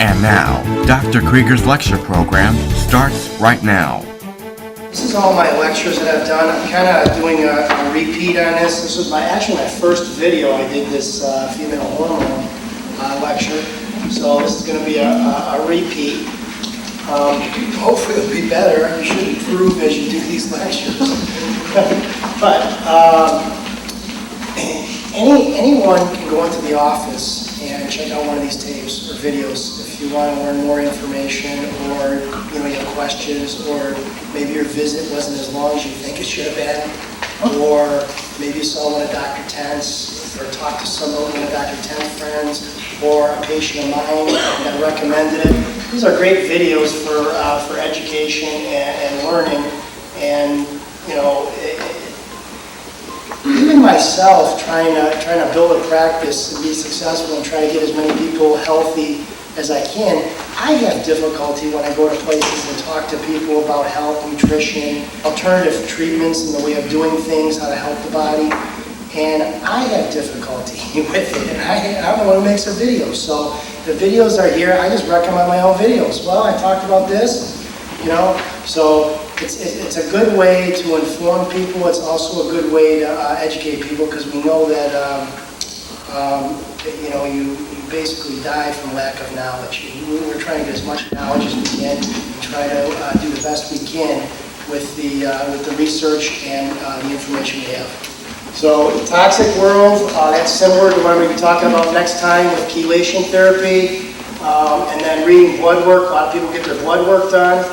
And now, Dr. Krieger's lecture program starts right now. This is all my lectures that I've done. I'm kind of doing a repeat on this. This was my first video. I did this female hormone lecture. So this is going to be a repeat. Hopefully it'll be better. You should improve as you do these lectures. But anyone can go into the office and check out one of these tapes or videos if you want to learn more information, or you have questions, or maybe your visit wasn't as long as you think it should have been, or maybe you saw one of Dr. Tent's, or talked to someone, one of Dr. Tent's friends, or a patient of mine that recommended it. These are great videos for education and learning, and even myself trying to build a practice and be successful and try to get as many people healthy as I can, I have difficulty when I go to places and talk to people about health, nutrition, alternative treatments and the way of doing things, how to help the body. And I have difficulty with it, and I'm the one who makes the videos. So the videos are here. I just recommend my own videos. Well, I talked about this, so it's a good way to inform people. It's also a good way to educate people, because we know that you basically die from lack of knowledge. We're trying to get as much knowledge as we can and try to do the best we can with the research and the information we have. So the toxic world, that's similar to what I'm going to be talking about next time with chelation therapy, and then reading blood work. A lot of people get their blood work done.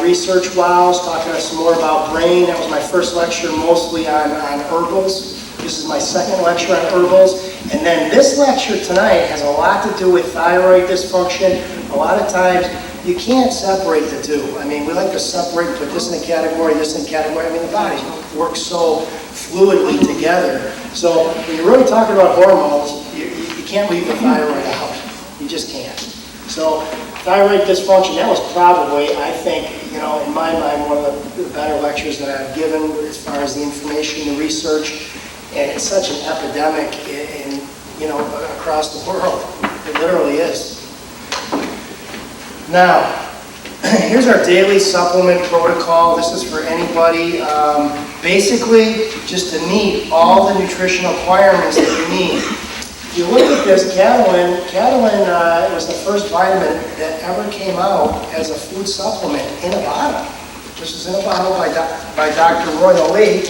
Research wows, talking to us some more about brain. That was my first lecture, mostly on herbals. This is my second lecture on herbals. And then this lecture tonight has a lot to do with thyroid dysfunction. A lot of times you can't separate the two. I mean, we like to separate, put this in a category, this in a category. I mean, the body works so fluidly together. So when you're really talking about hormones, you can't leave the thyroid out. You just can't. So thyroid dysfunction, that was probably, I think, in my mind, one of the better lectures that I've given as far as the information, the research. And it's such an epidemic in across the world. It literally is. Now, here's our daily supplement protocol. This is for anybody. Basically, just to meet all the nutritional requirements that you need. If you look at this, Catalin was the first vitamin that ever came out as a food supplement in a bottle. This was in a bottle by Dr. Royal Lee.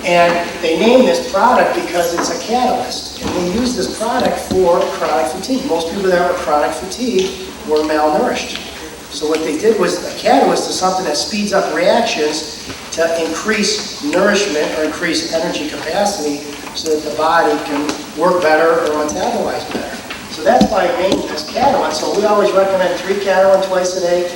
And they named this product because it's a catalyst. And they use this product for chronic fatigue. Most people that were chronic fatigue were malnourished. So what they did was, a catalyst is something that speeds up reactions to increase nourishment or increase energy capacity so that the body can work better or metabolize better. So that's why I named this Catalin. So we always recommend 3 Catalin twice a day.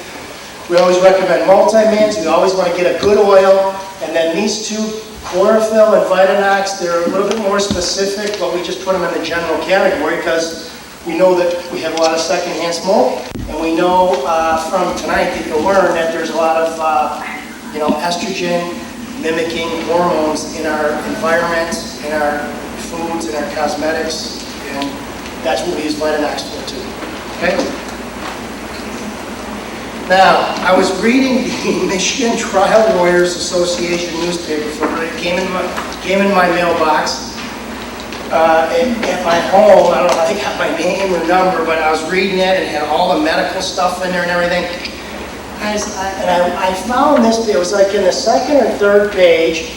We always recommend multi-mins. We always want to get a good oil. And then these two, chlorophyll and Vitanox, they're a little bit more specific, but we just put them in the general category because we know that we have a lot of secondhand smoke. And we know from tonight that you'll learn that there's a lot of estrogen mimicking hormones in our environment, in our foods, in our cosmetics, and that's what we use Vitanox for too. Okay? Now, I was reading the Michigan Trial Lawyers Association newspaper it came in my mailbox. At my home, I don't know if I got my name or number, but I was reading it and it had all the medical stuff in there and everything. I found this, it was like in the second or third page,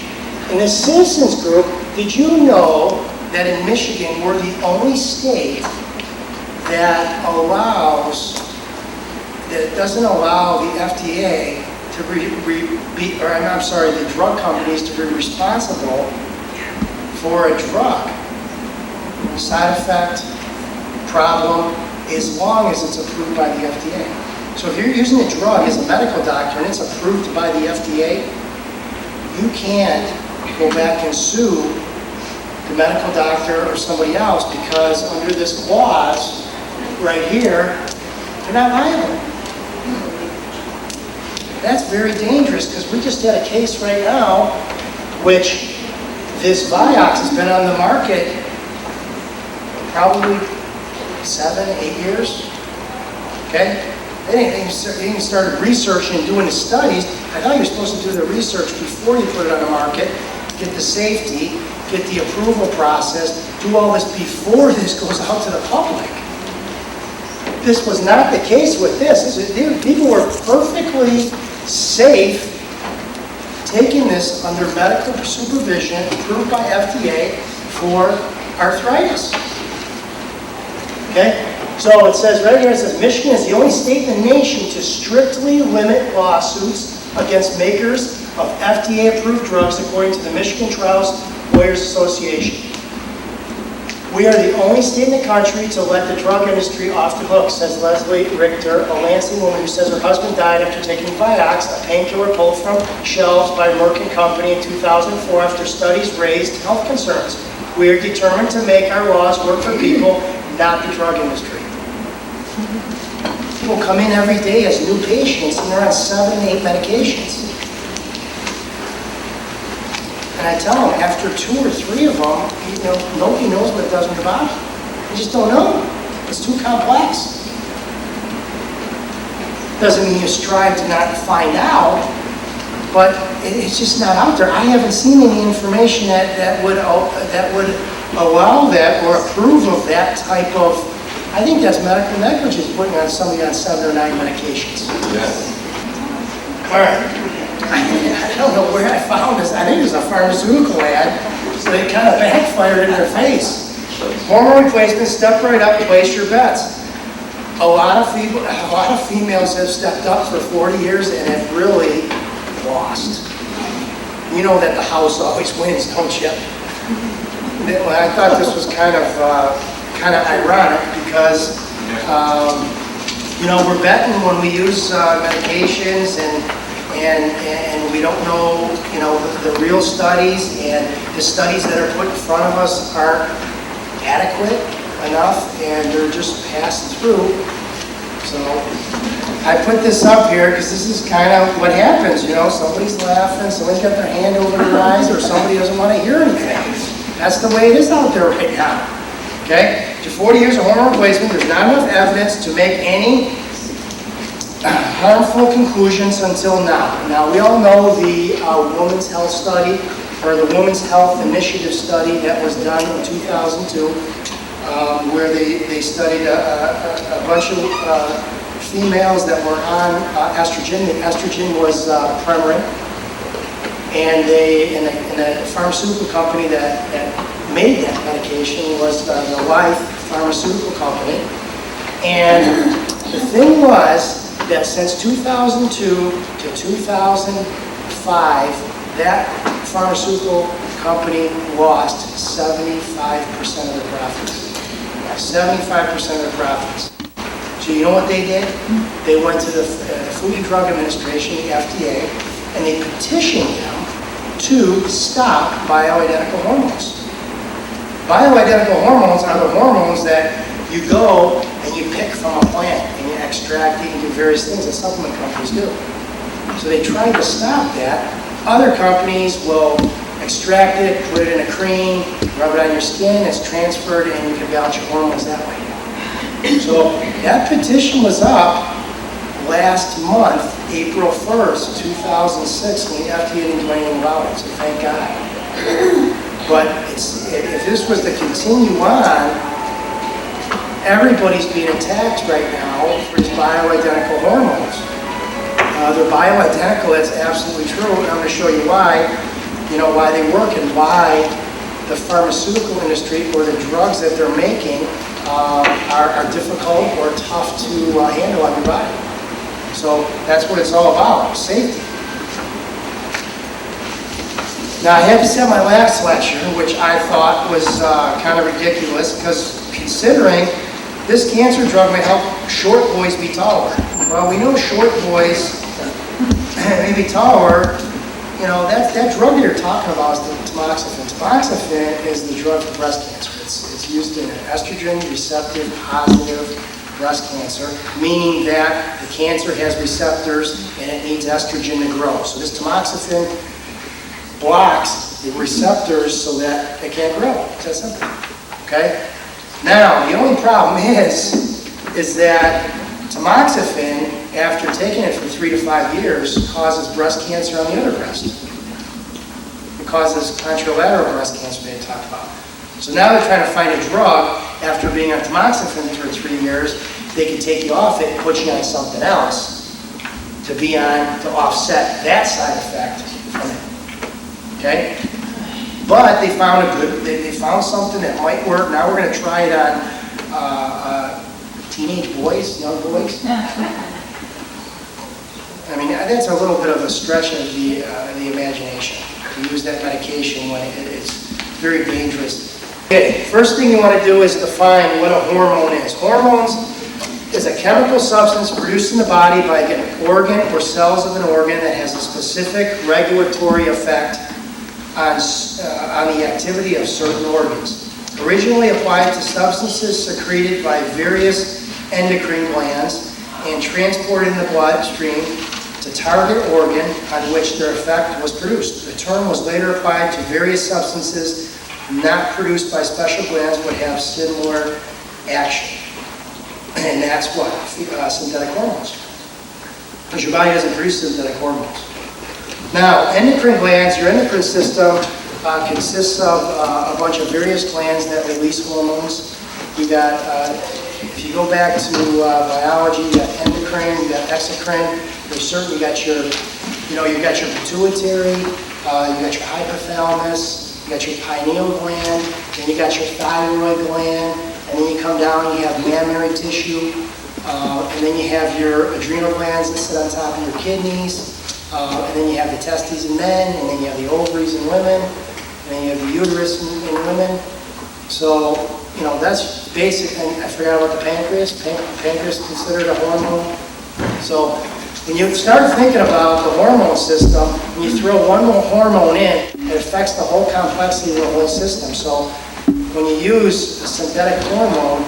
in the citizens group. Did you know that in Michigan we're the only state that doesn't allow the FDA to the drug companies to be responsible for a drug side effect problem as long as it's approved by the FDA. So if you're using a drug as a medical doctor and it's approved by the FDA, you can't go back and sue the medical doctor or somebody else, because under this clause right here, they're not liable. That's very dangerous, because we just had a case right now, which this Vioxx has been on the market probably 7, 8 years. Okay? They even started researching and doing the studies. I thought you were supposed to do the research before you put it on the market, get the safety, get the approval process, do all this before this goes out to the public. This was not the case with this. People were perfectly safe taking this under medical supervision approved by FDA for arthritis. Okay? So it says right here, it says Michigan is the only state in the nation to strictly limit lawsuits against makers of FDA-approved drugs according to the Michigan Trials Lawyers Association. We are the only state in the country to let the drug industry off the hook, says Leslie Richter, a Lansing woman who says her husband died after taking Vioxx, a painkiller pulled from shelves by Merck & Company in 2004 after studies raised health concerns. We are determined to make our laws work for people, not the drug industry. People come in every day as new patients and they're on 7, 8 medications. And I tell them, after 2 or 3 of them, nobody knows what it does in your body. You just don't know. It's too complex. Doesn't mean you strive to not find out, but it's just not out there. I haven't seen any information that would allow that or approve of that type of. I think that's medical negligence, putting on somebody on 7 or 9 medications. Yes. All right. I don't know where I found this. I think it was a pharmaceutical ad, so it kind of backfired in their face. Hormone replacement, step right up, place your bets. A lot of females have stepped up for 40 years and have really lost. You know that the house always wins, don't you? I thought this was kind of ironic because we're betting when we use medications and we don't know, the real studies, and the studies that are put in front of us aren't adequate enough, and they're just passed through. So I put this up here because this is kind of what happens, somebody's laughing, somebody's got their hand over their eyes, or somebody doesn't want to hear anything. That's the way it is out there right now. Okay? After 40 years of hormone replacement, there's not enough evidence to make any harmful conclusions until now. Now, we all know the Women's Health Study, or the Women's Health Initiative study that was done in 2002, where they studied a bunch of females that were on estrogen. The estrogen was Premarin, and the pharmaceutical company that made that medication was the Life Pharmaceutical Company. And the thing was that since 2002 to 2005, that pharmaceutical company lost 75% of their profits. 75% of their profits. So you know what they did? They went to the Food and Drug Administration, the FDA, and they petitioned them to stop bioidentical hormones. Bioidentical hormones are the hormones that you go and you pick from a plant and you extract it and do various things that supplement companies do. So they tried to stop that. Other companies will extract it, put it in a cream, rub it on your skin, it's transferred, and you can balance your hormones that way. So that petition was up last month, April 1st, 2006, when the FDA didn't do anything about it, so thank God. But if this was to continue on, everybody's being attacked right now for these bioidentical hormones. They're bioidentical, that's absolutely true, and I'm going to show you why, why they work and why the pharmaceutical industry or the drugs that they're making are difficult or tough to handle on your body. So that's what it's all about, safety. Now, I had to say my last lecture, which I thought was kind of ridiculous, because considering this cancer drug may help short boys be taller. Well, we know short boys may be taller. That drug that you're talking about is the tamoxifen. Tamoxifen is the drug for breast cancer. It's used in estrogen receptive positive breast cancer, meaning that the cancer has receptors and it needs estrogen to grow. So this tamoxifen blocks the receptors so that it can't grow. It's that simple. Okay? Now, the only problem is that tamoxifen, after taking it for 3 to 5 years, causes breast cancer on the other breast. It causes contralateral breast cancer they talked about. So now they're trying to find a drug after being on tamoxifen for 3 years. They can take you off it and put you on something else to be on to offset that side effect from it. Okay? But they found they found something that might work. Now we're going to try it on teenage boys, young boys. I mean, that's a little bit of a stretch of the imagination to use that medication when it's very dangerous. Okay, first thing you want to do is define what a hormone is. Hormones is a chemical substance produced in the body by an organ or cells of an organ that has a specific regulatory effect on the activity of certain organs. Originally applied to substances secreted by various endocrine glands and transported in the bloodstream to target organ on which their effect was produced. The term was later applied to various substances not produced by special glands but have similar action. And that's what? Synthetic hormones. Because your body doesn't produce synthetic hormones. Now, endocrine glands, your endocrine system consists of a bunch of various glands that release hormones. You got, if you go back to biology, you got endocrine, you got exocrine. There's certain, you got your pituitary, you got your hypothalamus, you got your pineal gland, then you got your thyroid gland, and then you come down and you have mammary tissue, and then you have your adrenal glands that sit on top of your kidneys. And then you have the testes in men, and then you have the ovaries in women, and then you have the uterus in women. So, that's basic. And I forgot about the pancreas. Pancreas is considered a hormone. So, when you start thinking about the hormone system, and you throw one more hormone in, it affects the whole complexity of the whole system. So, when you use a synthetic hormone,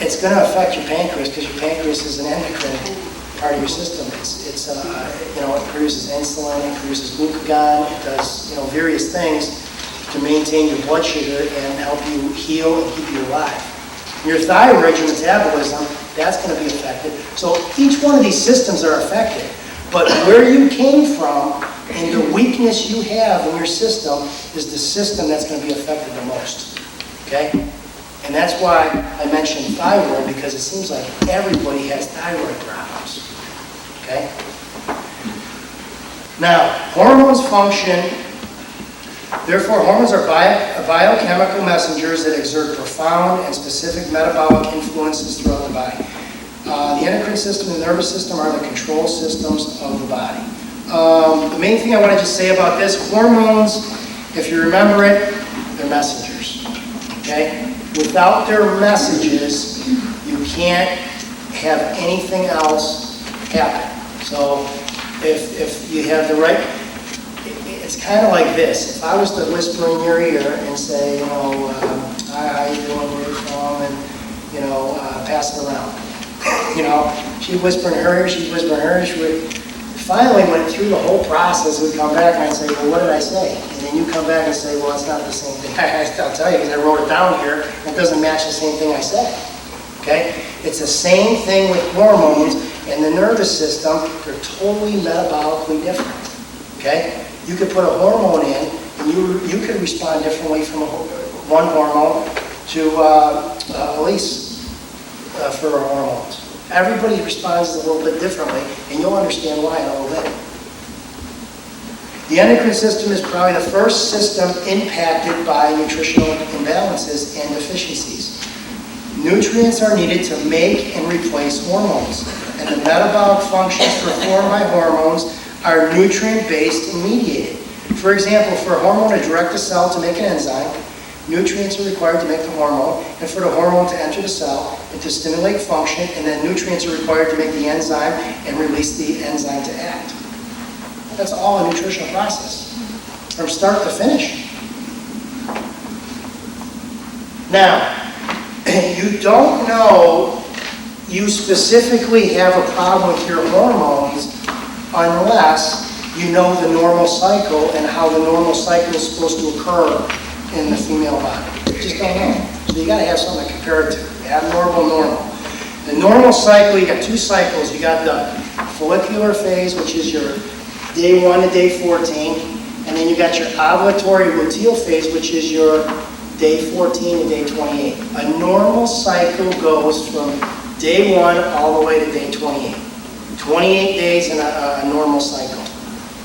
it's going to affect your pancreas because your pancreas is an endocrine part of your system. It produces insulin, it produces glucagon, it does, various things to maintain your blood sugar and help you heal and keep you alive. Your thyroid, your metabolism, that's going to be affected. So each one of these systems are affected. But where you came from and the weakness you have in your system is the system that's going to be affected the most. Okay? And that's why I mentioned thyroid, because it seems like everybody has thyroid problems. Okay? Now, hormones function, therefore hormones are biochemical messengers that exert profound and specific metabolic influences throughout the body. The endocrine system and the nervous system are the control systems of the body. The main thing I want to just say about this, hormones, if you remember it, they're messengers. Okay? Without their messages, you can't have anything else happen. So if you have the right, it's kind of like this. If I was to whisper in your ear and say, hi, how you doing, where you from, and, pass it around. She'd whisper in her ear, she'd whisper in her ear, she would, finally went through the whole process, we'd come back and I'd say, well, what did I say? And then you come back and say, well, it's not the same thing. I'll tell you, because I wrote it down here, it doesn't match the same thing I said. Okay? It's the same thing with hormones and the nervous system. They're totally metabolically different. Okay? You could put a hormone in, and you could respond differently from one hormone to release for hormones. Everybody responds a little bit differently, and you'll understand why in a little bit. The endocrine system is probably the first system impacted by nutritional imbalances and deficiencies. Nutrients are needed to make and replace hormones, and the metabolic functions performed by hormones are nutrient-based and mediated. For example, for a hormone to direct a cell to make an enzyme, nutrients are required to make the hormone, and for the hormone to enter the cell and to stimulate function, and then nutrients are required to make the enzyme and release the enzyme to act. That's all a nutritional process, from start to finish. Now, you don't know you specifically have a problem with your hormones unless you know the normal cycle and how the normal cycle is supposed to occur in the female body. You just don't know. So you gotta have something to compare it to. Abnormal, normal. The normal cycle, you got two cycles. You got the follicular phase, which is your day 1 to day 14, and then you got your ovulatory luteal phase, which is your day 14 to day 28. A normal cycle goes from day 1 all the way to day 28. 28 days in a normal cycle.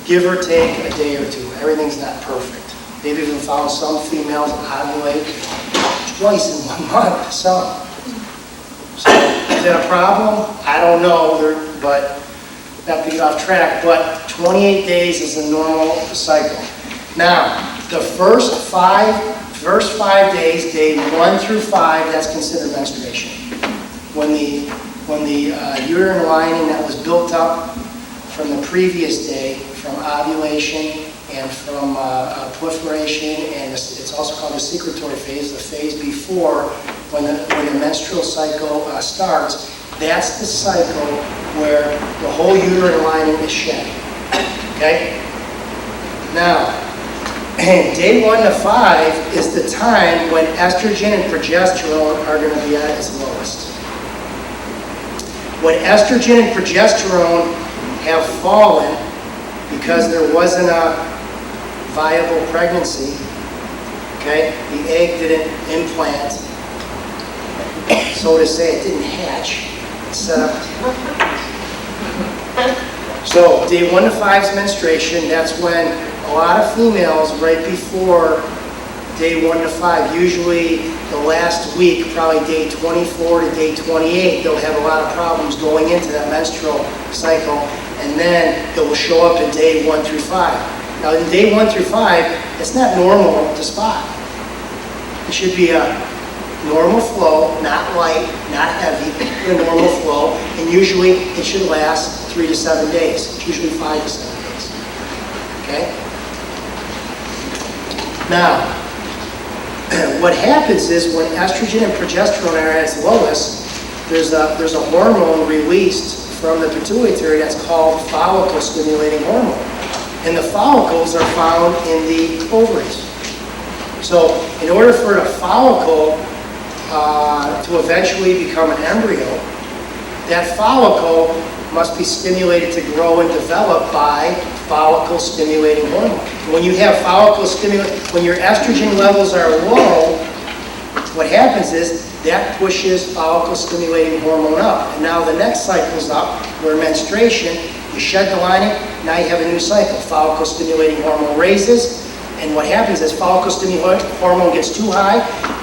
Give or take a day or two. Everything's not perfect. They've even found some females ovulate twice in 1 month, some. So, is that a problem? I don't know, but not to get off track, but 28 days is a normal cycle. Now, the first five days, day 1 through 5, that's considered menstruation. When the uterine lining that was built up from the previous day, from ovulation and from proliferation, and it's also called the secretory phase, the phase before when the menstrual cycle starts, that's the cycle where the whole uterine lining is shed. Okay? Now, day 1 to 5 is the time when estrogen and progesterone are going to be at its lowest. When estrogen and progesterone have fallen because there wasn't a viable pregnancy, okay, the egg didn't implant, so to say, it didn't hatch, it's set up. So day 1 to 5 is menstruation. That's when a lot of females right before day 1 to 5, usually the last week, probably day 24 to day 28, they'll have a lot of problems going into that menstrual cycle, and then it will show up in day 1 through 5. Now in day 1 through 5, it's not normal to spot. It should be a normal flow, not light, not heavy, a normal flow, and usually it should last 3 to 7 days. It's usually 5 to 7 days. Okay? Now, what happens is when estrogen and progesterone are at its lowest, there's a hormone released from the pituitary that's called follicle-stimulating hormone. And the follicles are found in the ovaries. So in order for a follicle to eventually become an embryo, that follicle must be stimulated to grow and develop by follicle-stimulating hormone. When you have when your estrogen levels are low, what happens is that pushes follicle-stimulating hormone up. And now the next cycle's up, where menstruation, you shed the lining, now you have a new cycle. Follicle-stimulating hormone raises, and what happens is follicle-stimulating hormone gets too high,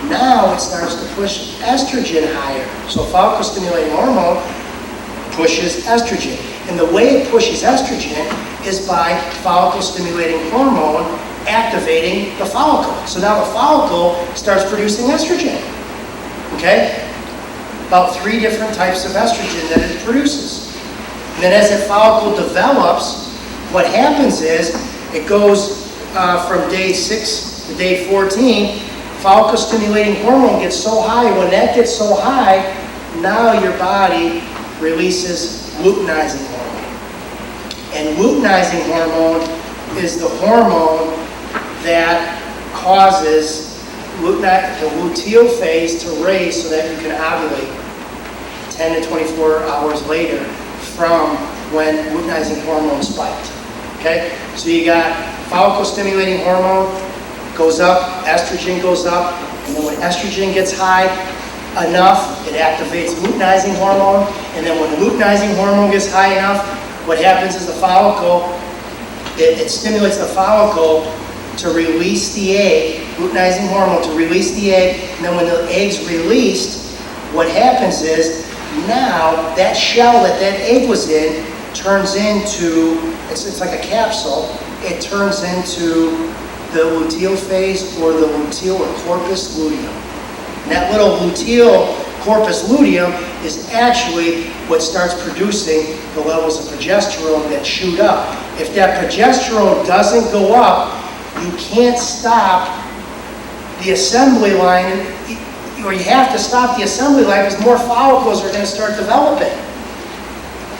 now it starts to push estrogen higher. So follicle-stimulating hormone pushes estrogen. And the way it pushes estrogen is by follicle-stimulating hormone activating the follicle. So now the follicle starts producing estrogen. Okay? About 3 different types of estrogen that it produces. And then as that follicle develops, what happens is it goes from day 6 to day 14, follicle-stimulating hormone gets so high. When that gets so high, now your body releases luteinizing hormone. And luteinizing hormone is the hormone that causes the luteal phase to raise so that you can ovulate 10 to 24 hours later from when luteinizing hormone spiked. Okay? So you got follicle-stimulating hormone goes up, estrogen goes up, and then when estrogen gets high enough, it activates luteinizing hormone, and then when luteinizing hormone gets high enough, what happens is the follicle, it stimulates the follicle to release the egg, luteinizing hormone to release the egg, and then when the egg's released, what happens is now that shell that egg was in turns into, it's like a capsule, it turns into the luteal phase or the luteal or corpus luteum. And that little luteal corpus luteum is actually what starts producing the levels of progesterone that shoot up. If that progesterone doesn't go up, you can't stop the assembly line, or you have to stop the assembly line because more follicles are going to start developing.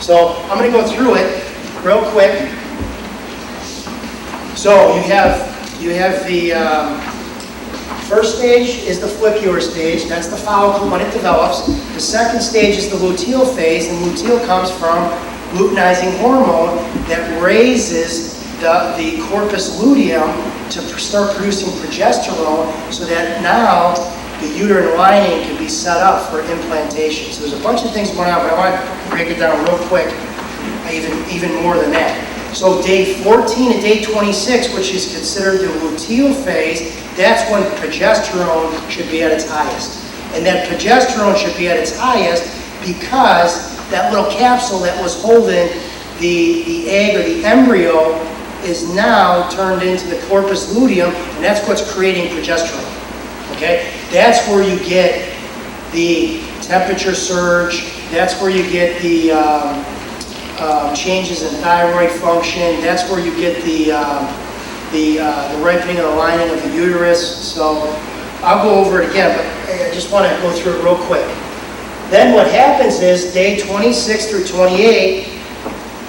So I'm going to go through it real quick. So you have the First stage is the follicular stage. That's the follicle when it develops. The second stage is the luteal phase, and luteal comes from luteinizing hormone that raises the corpus luteum to start producing progesterone so that now the uterine lining can be set up for implantation. So there's a bunch of things going on, but I want to break it down real quick, even more than that. So day 14 and day 26, which is considered the luteal phase, that's when progesterone should be at its highest. And that progesterone should be at its highest because that little capsule that was holding the egg or the embryo is now turned into the corpus luteum, and that's what's creating progesterone. Okay? That's where you get the temperature surge, that's where you get the changes in thyroid function, that's where you get the ripening of the lining of the uterus. So I'll go over it again, but I just want to go through it real quick. Then what happens is day 26 through 28,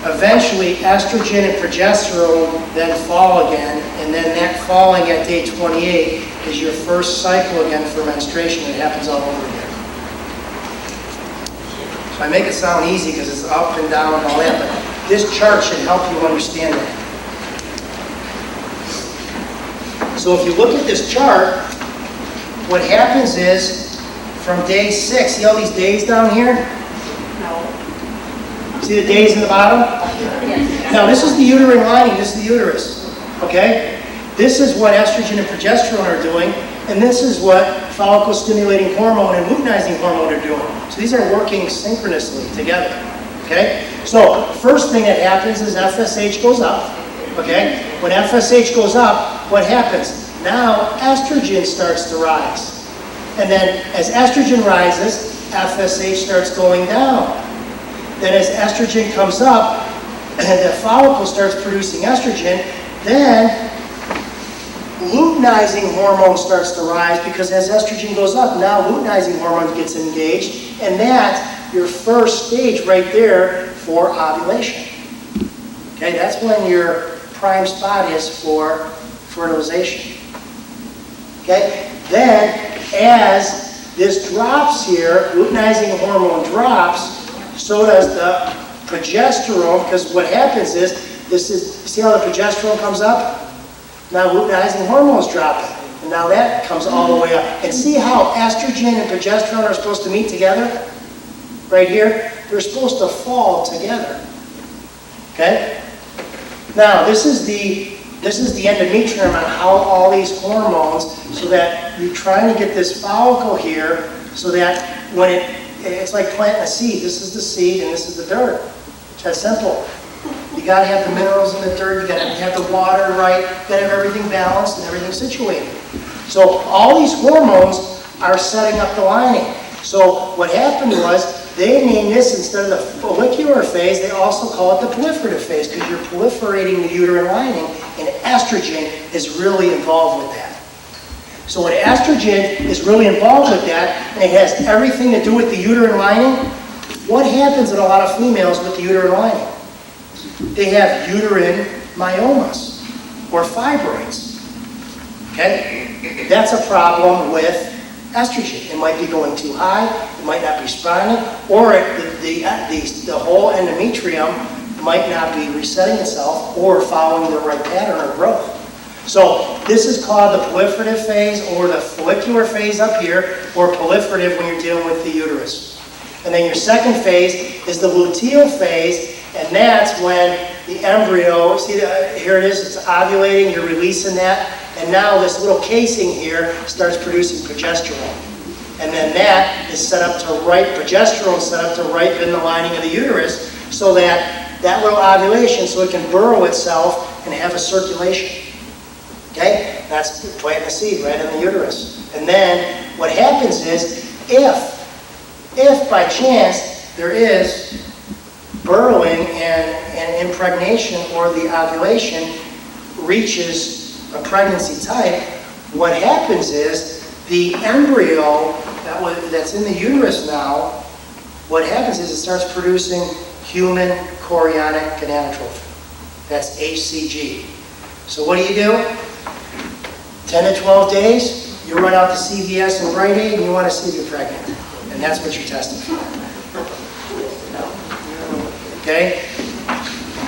eventually estrogen and progesterone then fall again, and then that falling at day 28 is your first cycle again for menstruation. It happens all over again. So I make it sound easy because it's up and down and all that, but this chart should help you understand that. So if you look at this chart, what happens is from day 6, see all these days down here? No. See the days in the bottom? Yes. Now this is the uterine lining, this is the uterus, okay? This is what estrogen and progesterone are doing, and this is what follicle-stimulating hormone and luteinizing hormone are doing. So these are working synchronously together, okay? So first thing that happens is FSH goes up, okay? When FSH goes up, what happens? Now estrogen starts to rise. And then as estrogen rises, FSH starts going down. Then as estrogen comes up, and the follicle starts producing estrogen, then luteinizing hormone starts to rise because as estrogen goes up, now luteinizing hormone gets engaged, and that's your first stage right there for ovulation. Okay, that's when your prime spot is for fertilization. Okay, then as this drops here, luteinizing hormone drops, so does the progesterone, because what happens is, see how the progesterone comes up? Now luteinizing hormones dropping, and now that comes all the way up. And see how estrogen and progesterone are supposed to meet together? Right here? They're supposed to fall together. Okay? Now this is the endometrium on how all these hormones, so that you're trying to get this follicle here, so that when it's like planting a seed. This is the seed and this is the dirt. It's that simple. You got to have the minerals in the dirt, you got to have the water right, you got to have everything balanced and everything situated. So all these hormones are setting up the lining. So what happened was, they named this, instead of the follicular phase, they also call it the proliferative phase, because you're proliferating the uterine lining, and estrogen is really involved with that. So when estrogen is really involved with that, and it has everything to do with the uterine lining, what happens in a lot of females with the uterine lining? They have uterine myomas, or fibroids. Okay? That's a problem with estrogen. It might be going too high, it might not be spawning, or the whole endometrium might not be resetting itself or following the right pattern of growth. So this is called the proliferative phase, or the follicular phase up here, or proliferative when you're dealing with the uterus. And then your second phase is the luteal phase, and that's when the embryo, see here it is, it's ovulating, you're releasing that, and now this little casing here starts producing progesterone. And then that is set up to progesterone set up to ripen the lining of the uterus, so that little ovulation, so it can burrow itself and have a circulation. Okay? That's planting the seed right in the uterus. And then what happens is, if by chance there is burrowing and impregnation, or the ovulation reaches a pregnancy type, what happens is the embryo that's in the uterus now, what happens is it starts producing human chorionic gonadotrophin. That's HCG. So what do? 10 to 12 days, You run out to CVS and Rite Aid and you want to see if you're pregnant. And that's what you're testing for. Okay?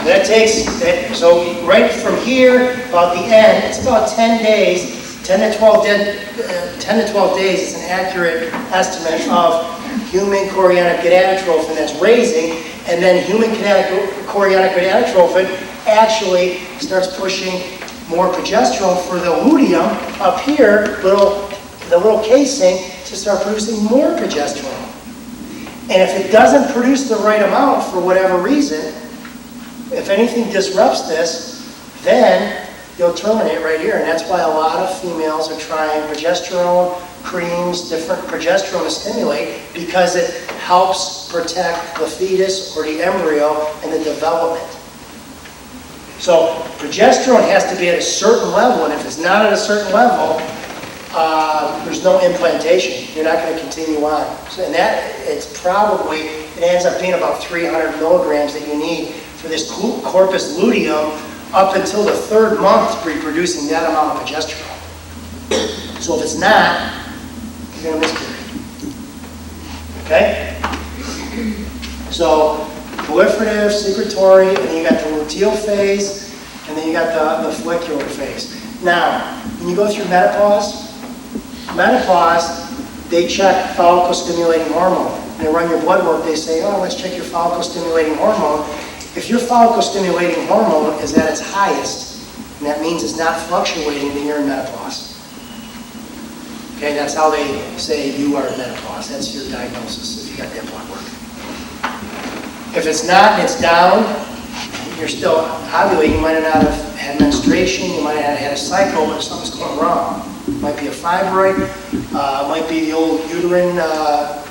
That takes, so right from here, about the end, it's about 10 days, 10 to 12 days is an accurate estimate of human chorionic gonadotrophin that's raising, and then human chorionic gonadotrophin actually starts pushing more progesterone for the luteum up here, the little casing, to start producing more progesterone. And if it doesn't produce the right amount for whatever reason, if anything disrupts this, then you'll terminate right here. And that's why a lot of females are trying progesterone creams, different progesterone to stimulate, because it helps protect the fetus or the embryo in the development. So progesterone has to be at a certain level, and if it's not at a certain level, there's no implantation. You're not going to continue on. So, and that, it ends up being about 300 milligrams that you need for this corpus luteum up until the 3rd month to be producing that amount of progesterone. So if it's not, you're going to miscarry. Okay? So proliferative, secretory, and then you got the luteal phase, and then you got the follicular phase. Now, when you go through menopause, they check follicle-stimulating hormone. They run your blood work, they say, oh, let's check your follicle-stimulating hormone. If your follicle-stimulating hormone is at its highest, and that means it's not fluctuating, then you're in menopause. Okay, that's how they say you are in menopause. That's your diagnosis if you got that blood work. If it's not and it's down, you're still ovulating. You might not have had menstruation, you might not have had a cycle, but something's going wrong. It might be a fibroid, might be the old uterine, the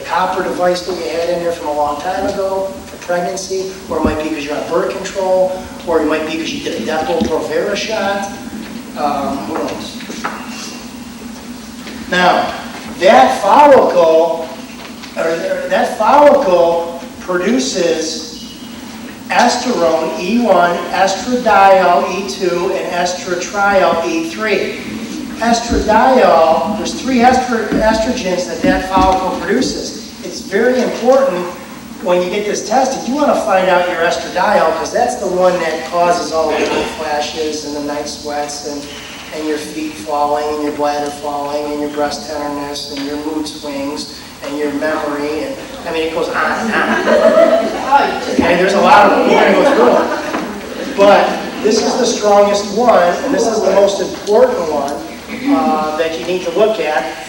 copper device that you had in there from a long time ago for pregnancy, or it might be because you're on birth control, or it might be because you did a Depo-Provera shot. Who knows? Now, that follicle produces estrone E1, estradiol E2, and estratriol E3. Estradiol, there's 3 estrogens that follicle produces. It's very important when you get this tested, you want to find out your estradiol, because that's the one that causes all the night flashes and the night sweats and your feet falling and your bladder falling and your breast tenderness and your mood swings and your memory, and I mean, it goes on and on. Okay, there's a lot of them. We're going to go through them. But this is the strongest one, and this is the most important one that you need to look at.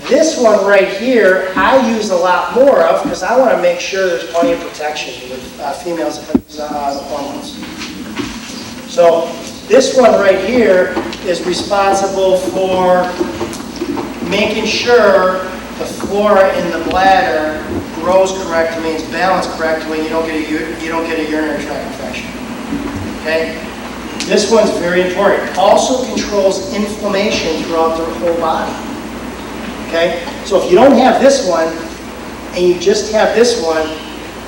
This one right here, I use a lot more of because I want to make sure there's plenty of protection with females that use the hormones. So this one right here is responsible for making sure the flora in the bladder grows correctly, means balanced correctly, you don't get a urinary tract infection. Okay? This one's very important. It also controls inflammation throughout the whole body. Okay? So if you don't have this one, and you just have this one,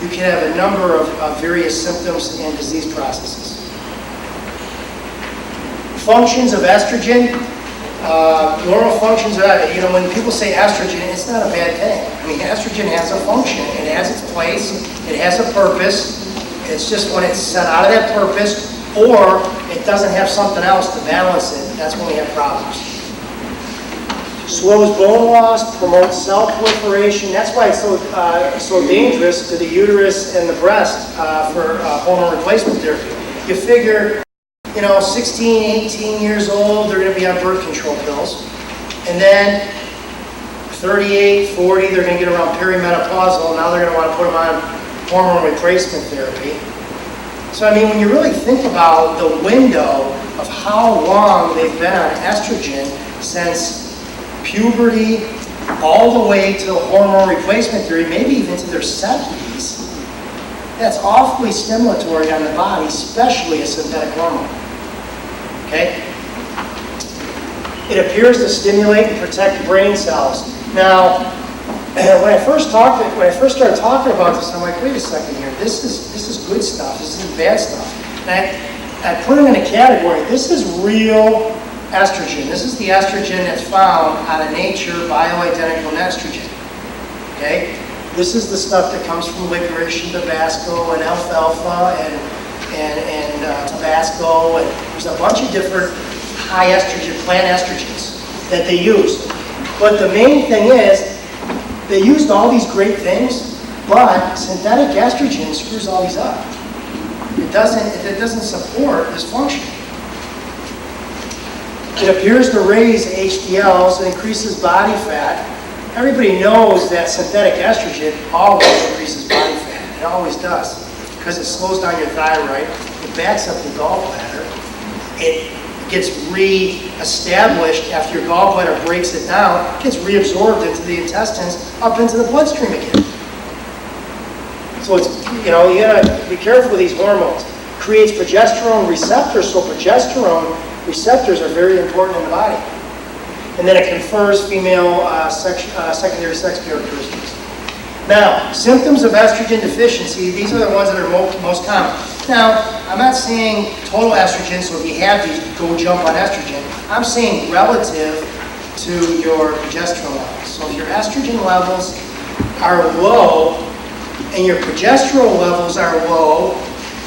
you can have a number of various symptoms and disease processes. Functions of estrogen, normal functions of that, when people say estrogen, it's not a bad thing. I mean, estrogen has a function, it has its place, it has a purpose. It's just when it's set out of that purpose, or it doesn't have something else to balance it, that's when we have problems. Slows bone loss, promotes cell proliferation. That's why it's so dangerous to the uterus and the breast for hormone replacement therapy. You figure, 16, 18 years old, they're going to be on birth control pills. And then 38, 40, they're going to get around perimenopausal. Now they're going to want to put them on hormone replacement therapy. So, I mean, when you really think about the window of how long they've been on estrogen since puberty all the way to hormone replacement therapy, maybe even to their 70s, that's awfully stimulatory on the body, especially a synthetic hormone. Okay? It appears to stimulate and protect brain cells. Now, when I first started talking about this, I'm like, wait a second here. This is good stuff. This isn't bad stuff. And I put them in a category. This is real estrogen. This is the estrogen that's found out of nature, bioidentical estrogen. Okay? This is the stuff that comes from licorice and Tabasco and alfalfa and Tabasco, and there's a bunch of different high estrogen, plant estrogens that they use. But the main thing is, they used all these great things, but synthetic estrogen screws all these up. It doesn't support this function. It appears to raise HDLs and increases body fat. Everybody knows that synthetic estrogen always increases body fat. It always does, because it slows down your thyroid, it backs up the gallbladder, it gets re-established after your gallbladder breaks it down, it gets reabsorbed into the intestines, up into the bloodstream again. So it's, you gotta be careful with these hormones. Creates progesterone receptors, so progesterone receptors are very important in the body. And then it confers female secondary sex characteristics. Now, symptoms of estrogen deficiency, these are the ones that are most common. Now, I'm not saying total estrogen, so if you have these, go jump on estrogen. I'm saying relative to your progesterone levels. So if your estrogen levels are low and your progesterone levels are low,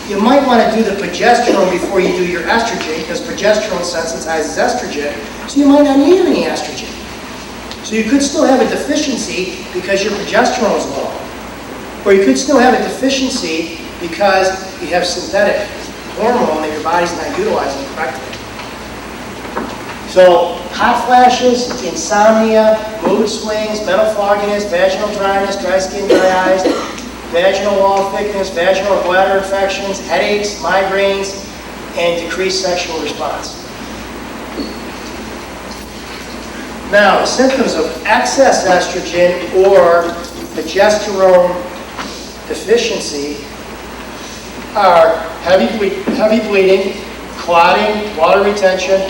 you might want to do the progesterone before you do your estrogen, because progesterone sensitizes estrogen, so you might not need any estrogen. So you could still have a deficiency because your progesterone is low. Or you could still have a deficiency because you have synthetic hormone that your body's not utilizing correctly. So hot flashes, insomnia, mood swings, mental fogginess, vaginal dryness, dry skin, dry eyes, vaginal wall thickness, vaginal bladder infections, headaches, migraines, and decreased sexual response. Now, symptoms of excess estrogen or progesterone deficiency are heavy bleeding, clotting, water retention.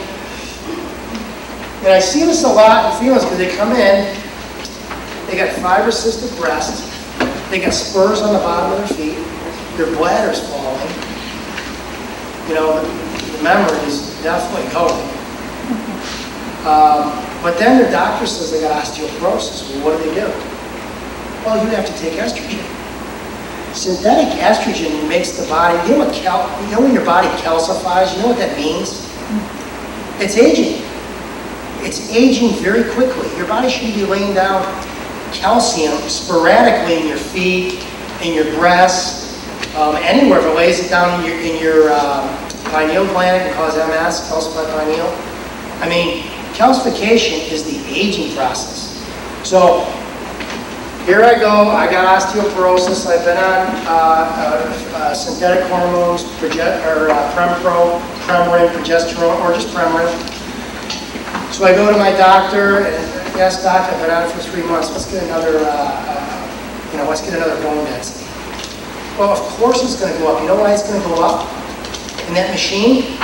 And I see this a lot in females because they come in, they got fibrocystic breast, they got spurs on the bottom of their feet, their bladder's falling. The memory is definitely going. But then their doctor says they got osteoporosis. Well, what do? Well, you have to take estrogen. Synthetic estrogen makes the body, you know when your body calcifies, you know what that means? It's aging. It's aging very quickly. Your body shouldn't be laying down calcium sporadically in your feet, in your breasts, anywhere. If it lays it down in your pineal gland, it can cause MS, calcified pineal. I mean, calcification is the aging process. So here I go, I got osteoporosis, I've been on synthetic hormones, Prempro, Premarin, progesterone, or just Premarin. So I go to my doctor and, yes, doc, I've been on it for 3 months, let's get another, let's get another bone density. Well, of course it's gonna go up. You know why it's gonna go up in that machine?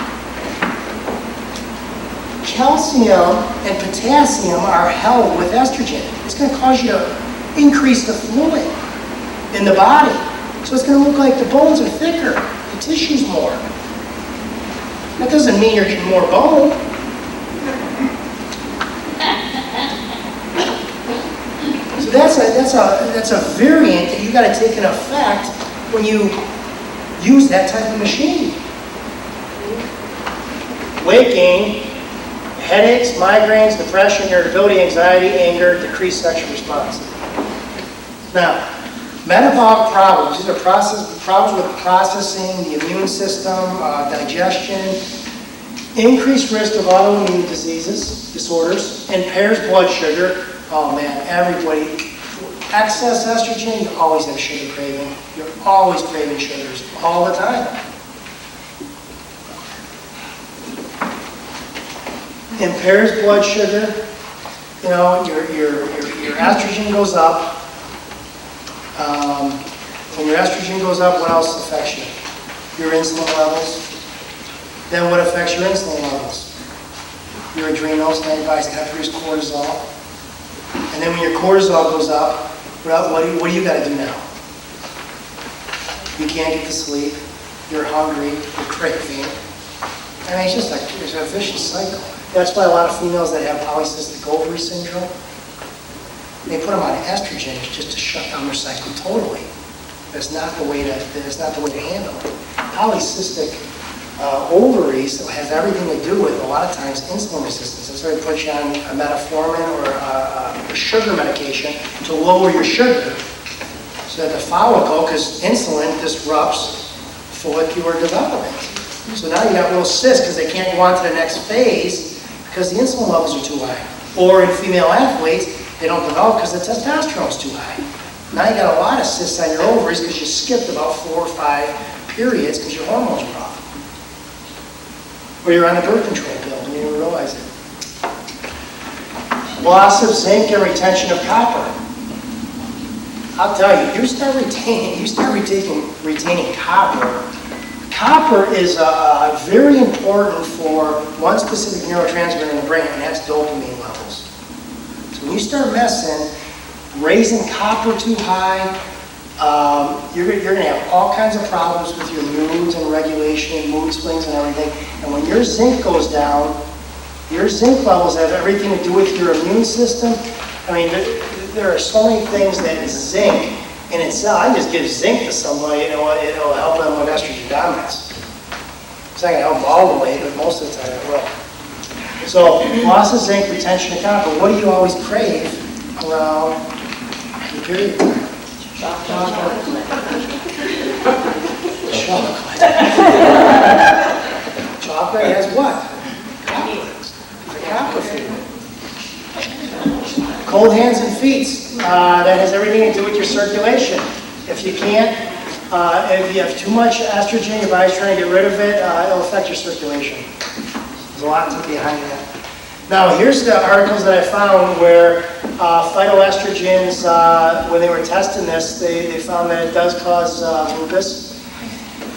Calcium and potassium are held with estrogen. It's going to cause you to increase the fluid in the body. So it's going to look like the bones are thicker, the tissue's more. That doesn't mean you're getting more bone. So that's a variant that you got to take into effect when you use that type of machine. Weight gain, headaches, migraines, depression, irritability, anxiety, anger, decreased sexual response. Now, metabolic problems. These are problems with processing, the immune system, digestion, increased risk of autoimmune disorders, impairs blood sugar. Oh man, everybody, excess estrogen, you always have sugar craving. You're always craving sugars all the time. Impairs blood sugar, your estrogen goes up. When your estrogen goes up, what else affects you? Your insulin levels. Then what affects your insulin levels? Your adrenals, now your body's got to produce cortisol. And then when your cortisol goes up, what do you got to do now? You can't get to sleep, you're hungry, you're craving. I mean, it's a vicious cycle. That's why a lot of females that have polycystic ovary syndrome, they put them on estrogen just to shut down their cycle totally. That's not the way to handle it. Polycystic ovaries has everything to do with, a lot of times, insulin resistance. That's why they put you on a metformin or a sugar medication to lower your sugar so that the follicle, because insulin disrupts follicular development. So now you got little cysts because they can't go on to the next phase because the insulin levels are too high. Or in female athletes, they don't develop because the testosterone is too high. Now you got a lot of cysts on your ovaries because you skipped about 4 or 5 periods because your hormones are off. Or you're on a birth control pill and you didn't realize it. Loss of zinc and retention of copper. I'll tell you, you start retaining copper. Copper is very important for one specific neurotransmitter in the brain, and that's dopamine levels. So when you start messing, raising copper too high, you're going to have all kinds of problems with your moods and regulation, mood swings and everything. And when your zinc goes down, your zinc levels have everything to do with your immune system. I mean, there are so many things that zinc in itself. I just give zinc to somebody, it'll help them with estrogen dominance. It's not going to help all the way, but most of the time it will. So, loss of zinc, retention of copper. What do you always crave around the period? Chocolate. Chocolate has what? Copper. The copper food. Cold hands and feet. That has everything to do with your circulation. If you can't, if you have too much estrogen, your body's trying to get rid of it, it'll affect your circulation. There's a lot behind that. Now, here's the articles that I found where phytoestrogens, when they were testing this, they found that it does cause lupus.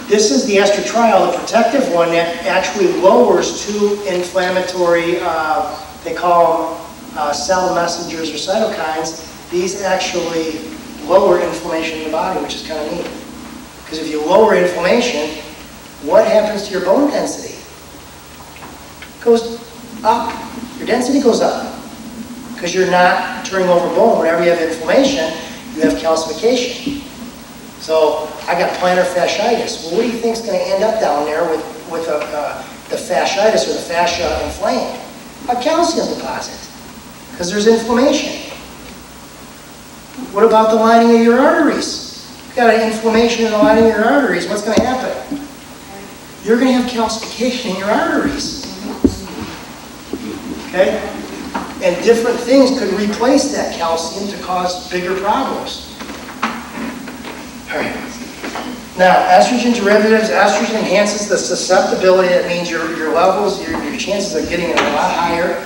This is the estritriol, the protective one that actually lowers 2 inflammatory, they call them cell messengers or cytokines. These actually lower inflammation in the body, which is kind of neat. Because if you lower inflammation, what happens to your bone density? It goes up. Your density goes up. Because you're not turning over bone. Whenever you have inflammation, you have calcification. So I got plantar fasciitis. Well, what do you think is going to end up down there with the fasciitis or the fascia inflamed? A calcium deposit. Because there's inflammation. What about the lining of your arteries? You've got an inflammation in the lining of your arteries. What's going to happen? You're going to have calcification in your arteries. Okay? And different things could replace that calcium to cause bigger problems. All right. Now, estrogen derivatives. Estrogen enhances the susceptibility. That means your levels, your chances of getting it a lot higher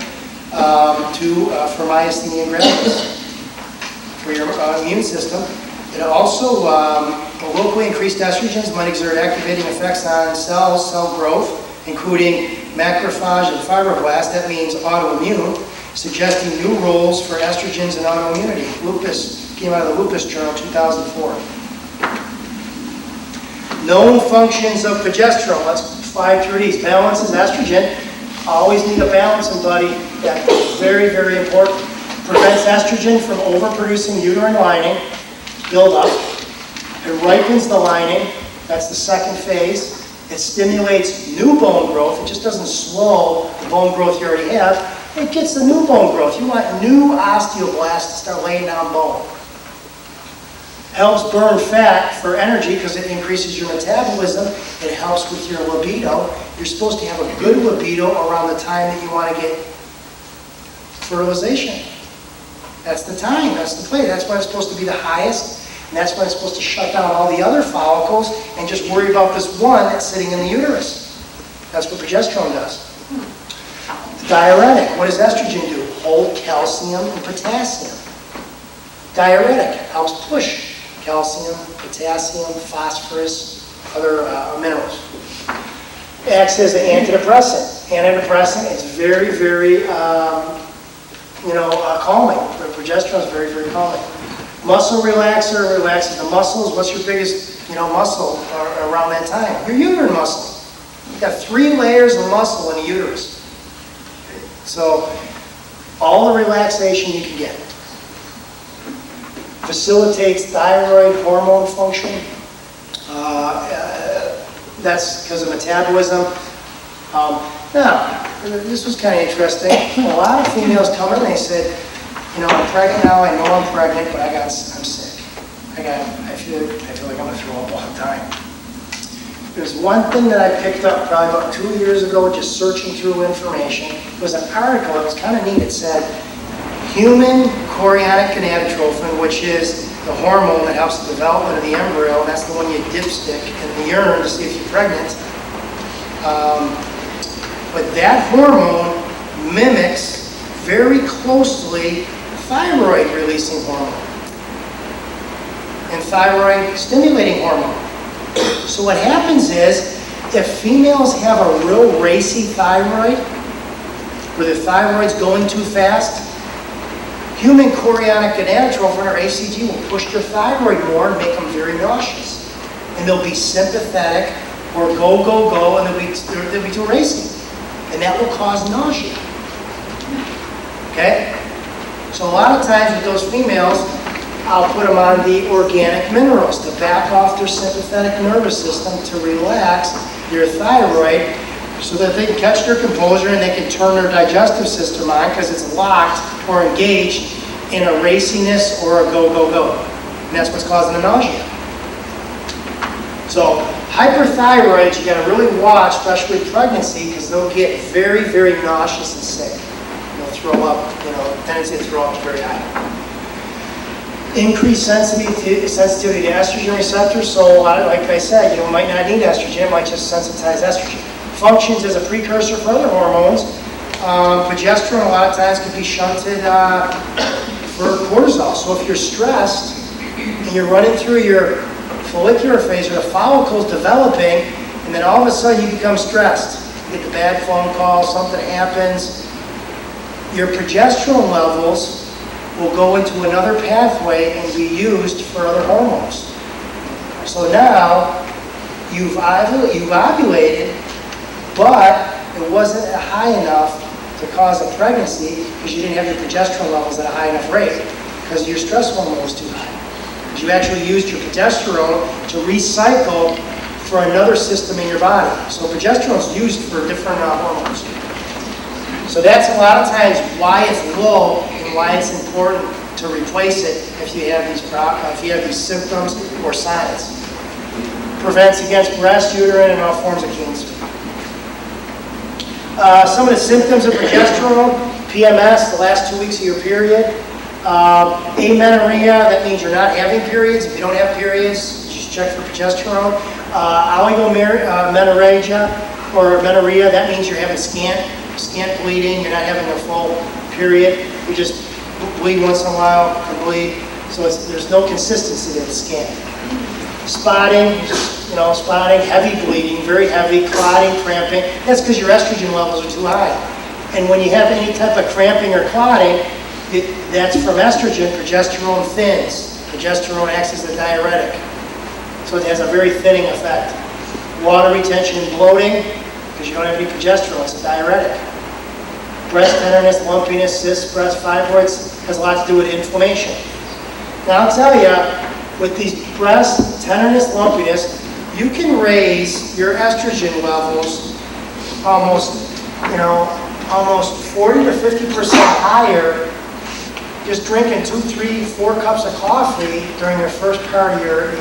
for myasthenia gravis, for your immune system. It also, locally increased estrogens might exert activating effects on cells, cell growth, including macrophage and fibroblast. That means autoimmune, suggesting new roles for estrogens and autoimmunity. Lupus came out of the Lupus Journal 2004. Known functions of progesterone. Let's fly through these. Balances estrogen. Always need a balancing, buddy. That's very, very important. Prevents estrogen from overproducing uterine lining, build up. It ripens the lining. That's the second phase. It stimulates new bone growth. It just doesn't slow the bone growth you already have. It gets the new bone growth. You want new osteoblasts to start laying down bone. Helps burn fat for energy because it increases your metabolism. It helps with your libido. You're supposed to have a good libido around the time that you want to get fertilization. That's the time, that's the play. That's why it's supposed to be the highest, and that's why it's supposed to shut down all the other follicles and just worry about this one that's sitting in the uterus. That's what progesterone does. Diuretic, what does estrogen do? Hold calcium and potassium. Diuretic helps push calcium, potassium, phosphorus, other minerals. Acts as an antidepressant. Antidepressant is very, very calming. Progesterone is very, very calming. Muscle relaxer relaxes the muscles. What's your biggest, muscle around that time? Your uterine muscle. You've got 3 layers of muscle in the uterus. So all the relaxation you can get. Facilitates thyroid hormone function. That's because of metabolism. Now, this was kind of interesting. A lot of females come in and they said, you know, I'm pregnant now, I know I'm pregnant, but I'm sick. I feel like I'm going to throw up all the time. There's one thing that I picked up probably about 2 years ago, just searching through information. It was an article, it was kind of neat. It said, human chorionic gonadotrophin, which is the hormone that helps the development of the embryo, and that's the one you dipstick in the urine to see if you're pregnant. But that hormone mimics very closely thyroid releasing hormone and thyroid stimulating hormone. So what happens is, if females have a real racy thyroid, where the thyroid's going too fast, human chorionic gonadotrophin, or HCG, will push their thyroid more and make them very nauseous. And they'll be sympathetic, or go, go, go, and they'll be too racy. And that will cause nausea. Okay? So a lot of times with those females, I'll put them on the organic minerals to back off their sympathetic nervous system to relax their thyroid so that they can catch their composure and they can turn their digestive system on because it's locked or engaged in a raciness or a go, go, go. And that's what's causing the nausea. So hyperthyroids, you got to really watch, especially pregnancy, because they'll get very, very nauseous and sick. They'll throw up, tendency to throw up is very high. Increased sensitivity to estrogen receptors. So like I said, you might not need estrogen, it might just sensitize estrogen. Functions as a precursor for other hormones. Progesterone a lot of times can be shunted for cortisol. So if you're stressed and you're running through your follicular phase, or the follicle's developing, and then all of a sudden you become stressed. You get the bad phone call, something happens, your progesterone levels will go into another pathway and be used for other hormones. So now you've ovulated, but it wasn't high enough to cause a pregnancy because you didn't have your progesterone levels at a high enough rate because your stress hormone was too high. Because you actually used your progesterone to recycle for another system in your body. So progesterone is used for different hormones. So that's a lot of times why it's low and why it's important to replace it if you have these symptoms or signs. Prevents against breast, uterine, and all forms of cancer. Some of the symptoms of progesterone: PMS, the last 2 weeks of your period. Amenorrhea, that means you're not having periods. If you don't have periods, just check for progesterone. Oligomenorrhea, or menorrhea, that means you're having scant bleeding, you're not having a full period. You just bleed once in a while, or bleed. So there's no consistency to the scant. Spotting, spotting, heavy bleeding, very heavy, clotting, cramping. That's because your estrogen levels are too high. And when you have any type of cramping or clotting, that's from estrogen. Progesterone thins. Progesterone acts as a diuretic. So it has a very thinning effect. Water retention and bloating, because you don't have any progesterone, it's a diuretic. Breast tenderness, lumpiness, cysts, breast fibroids, has a lot to do with inflammation. Now I'll tell you, with these breast tenderness, lumpiness, you can raise your estrogen levels almost 40 to 50% higher just drinking 2, 3, 4 cups of coffee during your first part of your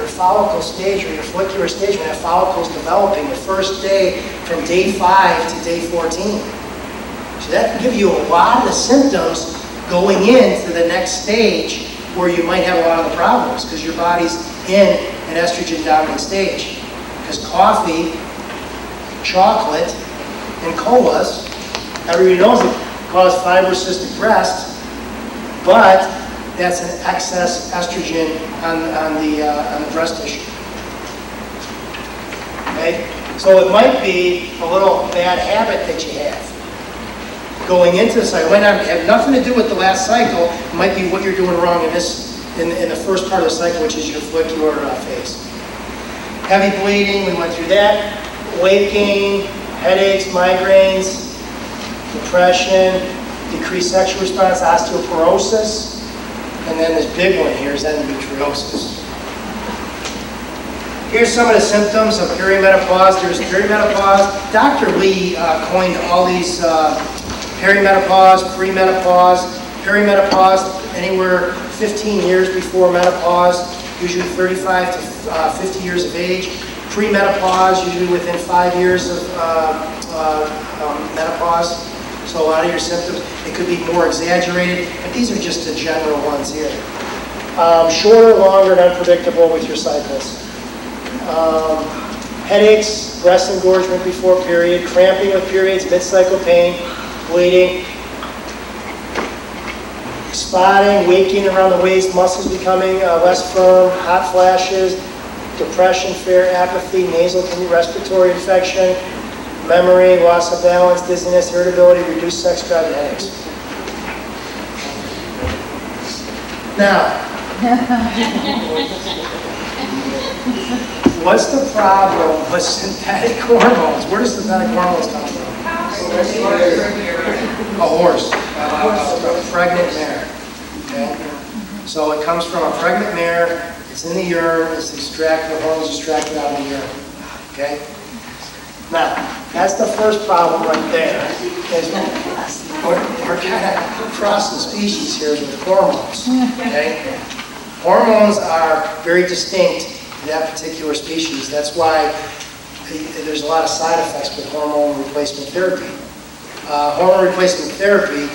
follicle stage or your follicular stage when that follicle is developing, the first day from day 5 to day 14. So that can give you a lot of the symptoms going into the next stage where you might have a lot of the problems because your body's in an estrogen dominant stage. Because coffee, chocolate, and colas, everybody knows it cause fibrocystic breast, but that's an excess estrogen on the breast tissue. Okay? So it might be a little bad habit that you have. Going into the cycle, it might not have nothing to do with the last cycle, it might be what you're doing wrong in the first part of the cycle, which is your follicular phase. Heavy bleeding, we went through that. Weight gain, headaches, migraines, depression, decreased sexual response, osteoporosis, and then this big one here is endometriosis. Here's some of the symptoms of perimenopause. There's perimenopause. Dr. Lee coined all these perimenopause, premenopause, perimenopause, anywhere 15 years before menopause, usually 35 to 50 years of age. Premenopause, usually within 5 years of menopause. So a lot of your symptoms, it could be more exaggerated, but these are just the general ones here. Shorter, longer, and unpredictable with your cycles. Headaches, breast engorgement before period, cramping with periods, mid-cycle pain, bleeding, spotting, waking around the waist, muscles becoming less firm, hot flashes, depression, fear, apathy, nasal respiratory infection, memory, loss of balance, dizziness, irritability, reduced sex drive, and headaches. Now, what's the problem with synthetic hormones? Where does synthetic hormones come from? A horse, a pregnant mare. Okay? So it comes from a pregnant mare. It's in the urine. It's extracted. The hormones extracted out of the urine. Okay. Now, that's the first problem right there. Is we're kind of crossing species here with hormones. Okay. Hormones are very distinct to that particular species. That's why there's a lot of side effects with hormone replacement therapy. Hormone replacement therapy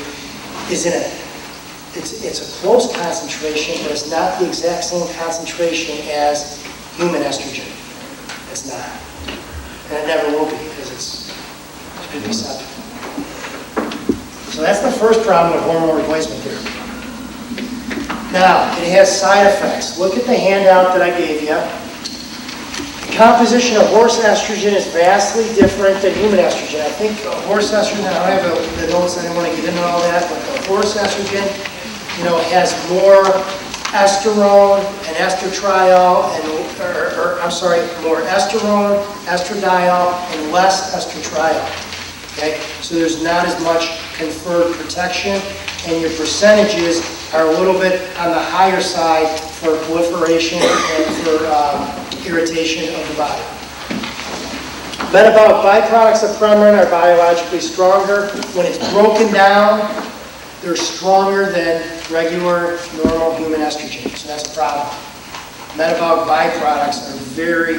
is it's a close concentration, but it's not the exact same concentration as human estrogen. It's not. And it never will be because it's receptive. So that's the first problem with hormone replacement therapy. Now, it has side effects. Look at the handout that I gave you. The composition of horse estrogen is vastly different than human estrogen. I think horse estrogen, I don't have the notes, I didn't want to get into all that, but the horse estrogen, has more estrone and estradiol, more estrone, estradiol, and less estradiol. Okay, so there's not as much conferred protection, and your percentages are a little bit on the higher side for proliferation and for irritation of the body. Metabolic byproducts of Premarin are biologically stronger. When it's broken down, they're stronger than regular, normal human estrogen, so that's a problem. Metabolic byproducts are very,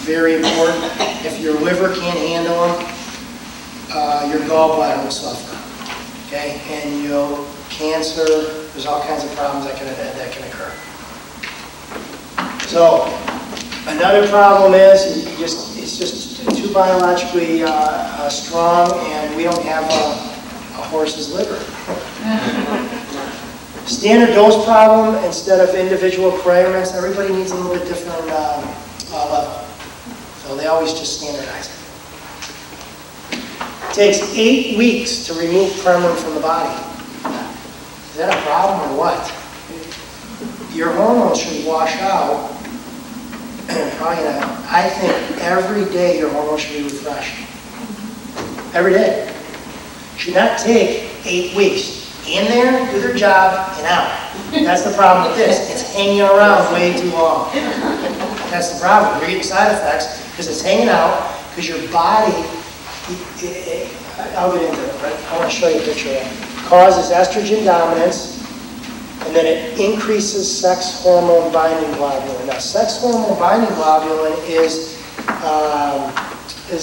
very important. If your liver can't handle them, your gallbladder will suffer, okay? And cancer, there's all kinds of problems that can occur. So, another problem is it's just too biologically strong, and we don't have a horse's liver. Standard dose problem instead of individual requirements. Everybody needs a little bit different level. So they always just standardize it. It takes 8 weeks to remove Premarin from the body. Is that a problem or what? Your hormones should wash out. Probably not. I think every day your hormones should be refreshed. Every day. Should not take 8 weeks. In there, do their job, and out. That's the problem with this. It's hanging around way too long. That's the problem. You're getting side effects because it's hanging out, because your body, I'll get into it, right? I want to show you a picture of that. Causes estrogen dominance, and then it increases sex hormone binding globulin. Now, sex hormone binding globulin is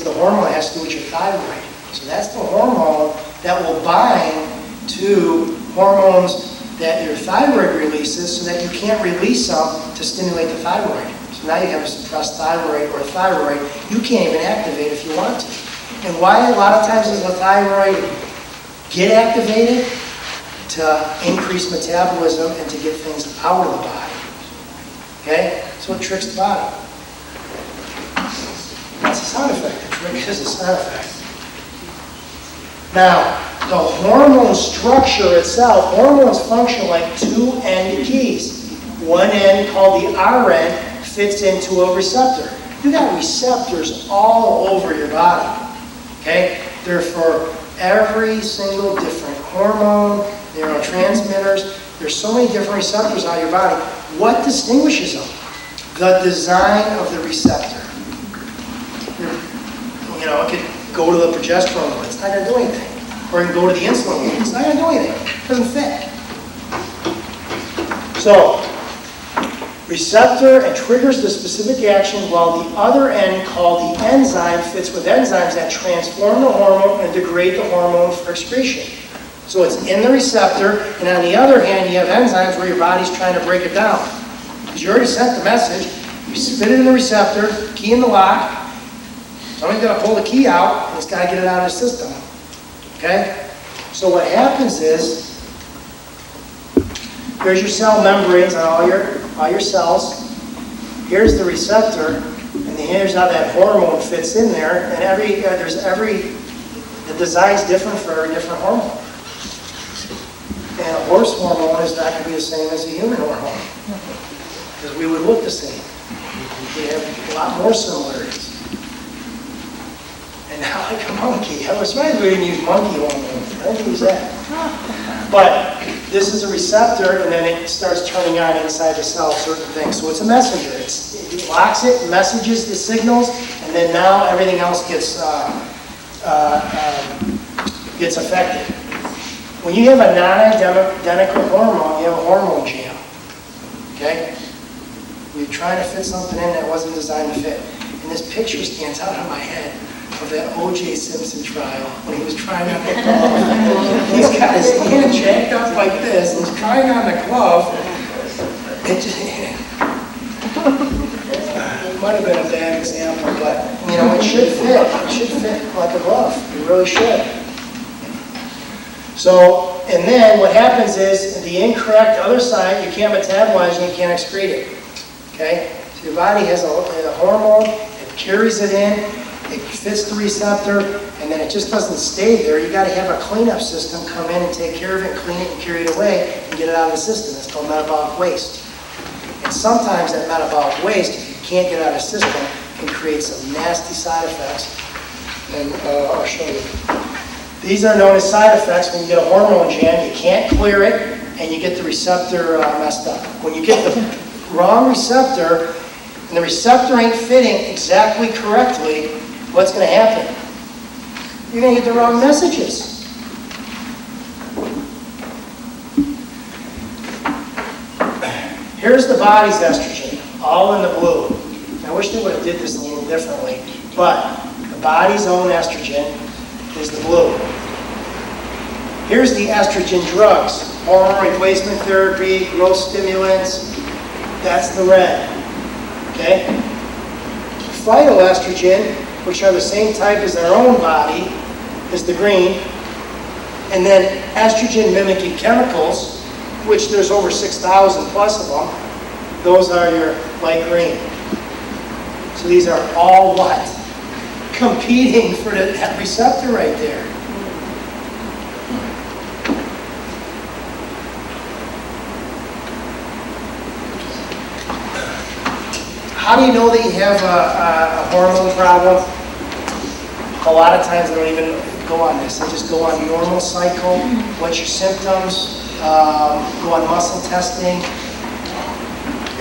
the hormone that has to do with your thyroid. So that's the hormone that will bind to hormones that your thyroid releases so that you can't release them to stimulate the thyroid. So now you have a suppressed thyroid or thyroid you can't even activate if you want to. And why a lot of times does the thyroid get activated? To increase metabolism and to get things out of the body. Okay? So it tricks the body. That's a side effect. The trick is a side effect. Now, the hormone structure itself, hormones function like two end keys. One end, called the RN, fits into a receptor. You got receptors all over your body. Okay? They're for every single different hormone, neurotransmitters. There's so many different receptors on your body. What distinguishes them? The design of the receptor. You know, it could go to the progesterone one, it's not going to do anything. Or it can go to the insulin one, it's not going to do anything. It doesn't fit. So, receptor and triggers the specific action, while the other end, called the enzyme, fits with enzymes that transform the hormone and degrade the hormone for excretion. So it's in the receptor, and on the other hand, you have enzymes where your body's trying to break it down. Because you already sent the message, you spit it in the receptor, key in the lock, somebody's got to pull the key out, and it's got to get it out of the system. Okay? So what happens is, here's your cell membranes on all your cells. Here's the receptor, and then here's how that hormone fits in there. And the design's different for every different hormone. And a horse hormone is not going to be the same as a human hormone, because we would look the same. We have a lot more similarities. And now like a monkey. I was surprised we didn't use monkey hormone. I didn't use that. But this is a receptor, and then it starts turning on inside the cell certain things. So it's a messenger. It locks it, messages the signals, and then now everything else gets affected. When you have a non-identical hormone, you have a hormone jam. Okay? You're trying to fit something in that wasn't designed to fit. And this picture stands out in my head of that O.J. Simpson trial when he was trying on the glove. He's got his hand jacked up like this, and he's trying on the glove. It might have been a bad example, but you know, it should fit. It should fit like a glove. It really should. So, and then what happens is the incorrect other side, you can't metabolize and you can't excrete it. Okay? So your body has a hormone, it carries it in, it fits the receptor, and then it just doesn't stay there. You got to have a cleanup system come in and take care of it, clean it, and carry it away, and get it out of the system. It's called metabolic waste. And sometimes that metabolic waste, if you can't get it out of the system, can create some nasty side effects. And I'll show you. These are known as side effects when you get a hormone jam. You can't clear it, and you get the receptor messed up. When you get the wrong receptor, and the receptor ain't fitting exactly correctly, what's going to happen? You're going to get the wrong messages. Here's the body's estrogen, all in the blue. I wish they would have did this a little differently, but the body's own estrogen is the blue. Here's the estrogen drugs, hormone replacement therapy, growth stimulants, that's the red. Okay? Phytoestrogen, which are the same type as our own body, is the green. And then estrogen mimicking chemicals, which there's over 6,000 plus of them, those are your light green. So these are all what? Competing for that receptor right there. How do you know that you have a hormone problem? A lot of times they don't even go on this. They just go on normal cycle. What's your symptoms? Go on muscle testing.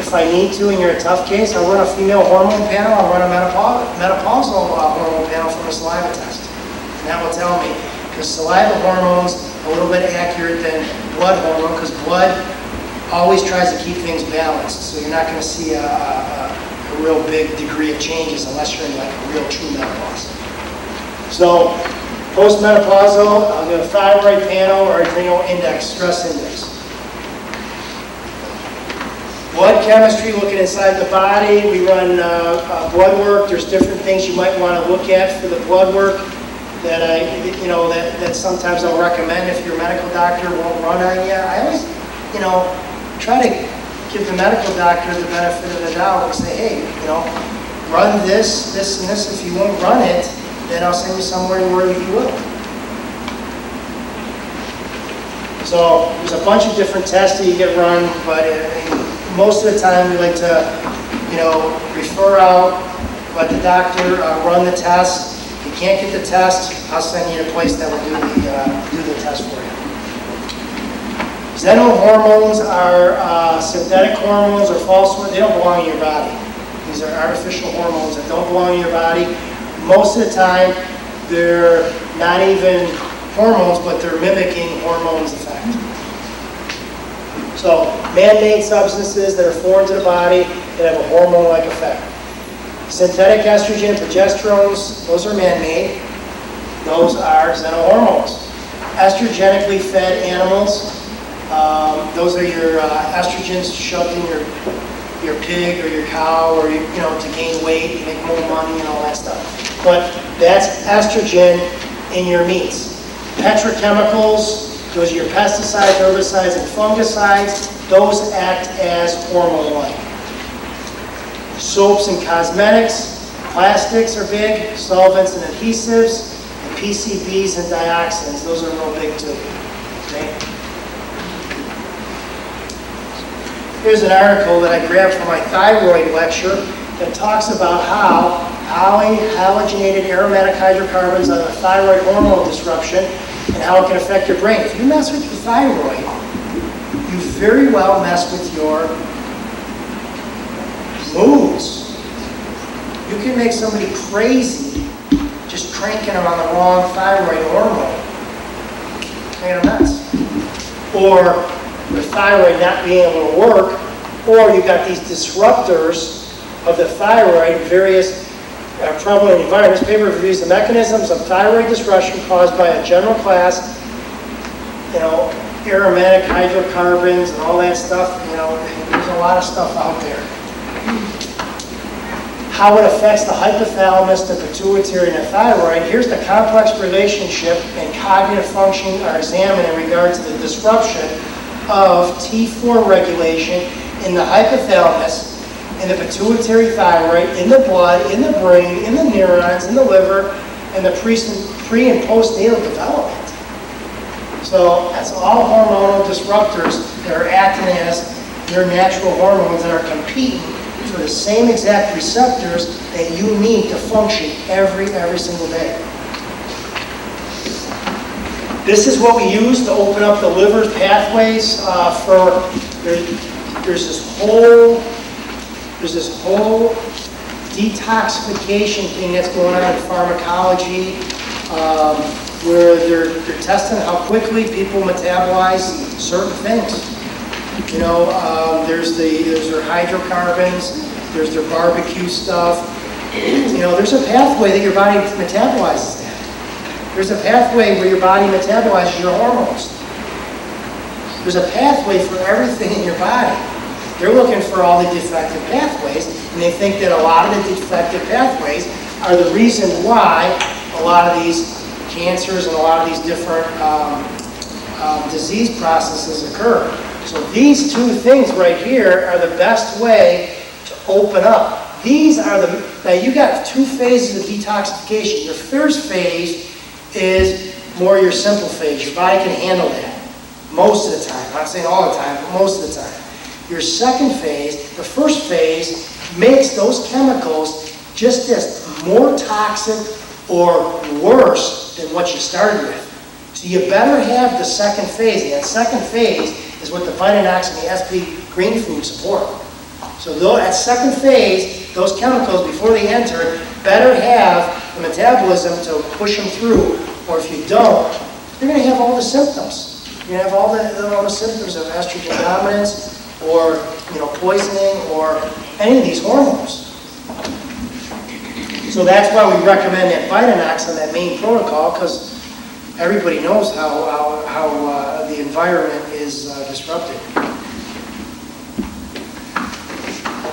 If I need to, and you're a tough case, I'll run a female hormone panel. I'll run a menopausal hormone panel from a saliva test. And that will tell me. Because saliva hormone's a little bit accurate than blood hormone, because blood always tries to keep things balanced. So you're not going to see a real big degree of changes unless you're in like a real true menopause. So, postmenopausal, I'll do a thyroid panel or adrenal index, stress index. Blood chemistry, looking inside the body. We run blood work. There's different things you might want to look at for the blood work that that sometimes I'll recommend if your medical doctor won't run on you. I always, try to give the medical doctor the benefit of the doubt and say, hey, run this, this, and this. If you won't run it, then I'll send you somewhere where you will. So there's a bunch of different tests that you get run, but most of the time we like to, refer out, let the doctor run the test. You can't get the test, I'll send you to a place that will do the test for you. Xenohormones are synthetic hormones or false ones. They don't belong in your body. These are artificial hormones that don't belong in your body. Most of the time, they're not even hormones, but they're mimicking hormones' effect. So, man-made substances that are foreign to the body that have a hormone-like effect. Synthetic estrogen, progesterones, those are man-made. Those are xenohormones. Estrogenically fed animals, those are your estrogens shoved in your pig or your cow, or to gain weight, make more money, and all that stuff. But that's estrogen in your meats. Petrochemicals, those are your pesticides, herbicides, and fungicides. Those act as hormone-like. Soaps and cosmetics, plastics are big, solvents and adhesives, and PCBs and dioxins. Those are real big too. Okay? Here's an article that I grabbed from my thyroid lecture that talks about how halogenated aromatic hydrocarbons are a thyroid hormone disruption and how it can affect your brain. If you mess with your thyroid, you very well mess with your moods. You can make somebody crazy just cranking them on the wrong thyroid hormone. Make it a mess. Or the thyroid not being able to work, or you've got these disruptors of the thyroid in various prevalent environments. Paper reviews the mechanisms of thyroid disruption caused by a general class, aromatic hydrocarbons and all that stuff. There's a lot of stuff out there. How it affects the hypothalamus, the pituitary, and the thyroid. Here's the complex relationship and cognitive function are examined in regard to the disruption of T4 regulation in the hypothalamus, in the pituitary thyroid, in the blood, in the brain, in the neurons, in the liver, and the pre- and postnatal development. So that's all hormonal disruptors that are acting as your natural hormones that are competing for the same exact receptors that you need to function every single day. This is what we use to open up the liver's pathways there's this whole detoxification thing that's going on in pharmacology, where they're testing how quickly people metabolize certain things. There's their hydrocarbons, there's their barbecue stuff. There's a pathway that your body metabolizes that. There's a pathway where your body metabolizes your hormones. There's a pathway for everything in your body. They're looking for all the defective pathways, and they think that a lot of the defective pathways are the reason why a lot of these cancers and a lot of these different disease processes occur. So these two things right here are the best way to open up. Now you got two phases of detoxification. Your first phase is more your simple phase. Your body can handle that most of the time. I'm not saying all the time, but most of the time. Your second phase, the first phase, makes those chemicals just as more toxic or worse than what you started with. So you better have the second phase. And that second phase is what the Vitanox and the SP green food support. So that second phase, those chemicals, before they enter, better have the metabolism to push them through. Or if you don't, you're going to have all the symptoms. You're going to have all the symptoms of estrogen dominance, or poisoning, or any of these hormones. So that's why we recommend that Vitanox on that main protocol, because everybody knows how the environment is disrupted.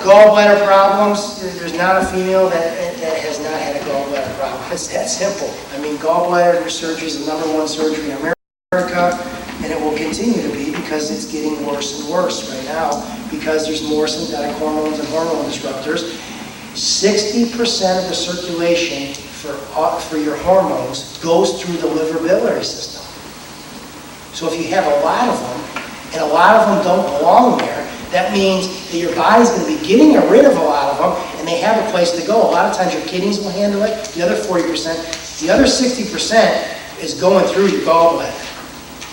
Gallbladder problems. There's not a female that has not had a gallbladder problem. It's that simple. Gallbladder surgery is the #1 surgery in America, and it will continue to be because it's getting worse and worse right now because there's more synthetic hormones and hormone disruptors. 60% of the circulation for your hormones goes through the liver biliary system. So if you have a lot of them, and a lot of them don't belong there, that means that your body's going to be getting rid of a lot of them, and and they have a place to go. A lot of times your kidneys will handle it, the other 40%. The other 60% is going through your gallbladder.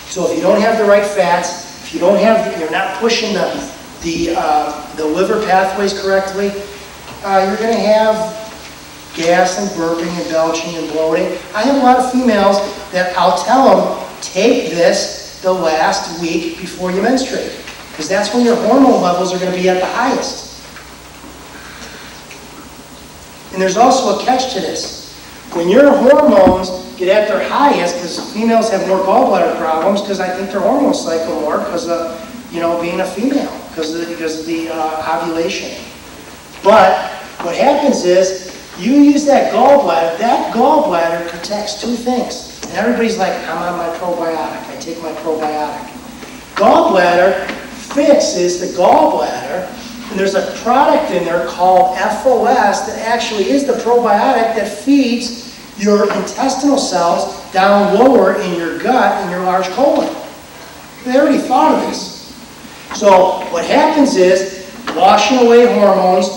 So if you don't have the right fats, if you don't have, you're not pushing the liver pathways correctly, you're going to have gas and burping and belching and bloating. I have a lot of females that I'll tell them, take this the last week before you menstruate, because that's when your hormone levels are going to be at the highest. And there's also a catch to this. When your hormones get at their highest, because females have more gallbladder problems, because I think their hormones cycle more because of, being a female, because of the ovulation. But what happens is, you use that gallbladder protects two things. And everybody's like, I'm on my probiotic, I take my probiotic. Gallbladder fixes the gallbladder, and there's a product in there called FOS that actually is the probiotic that feeds your intestinal cells down lower in your gut in your large colon. They already thought of this. So what happens is, washing away hormones,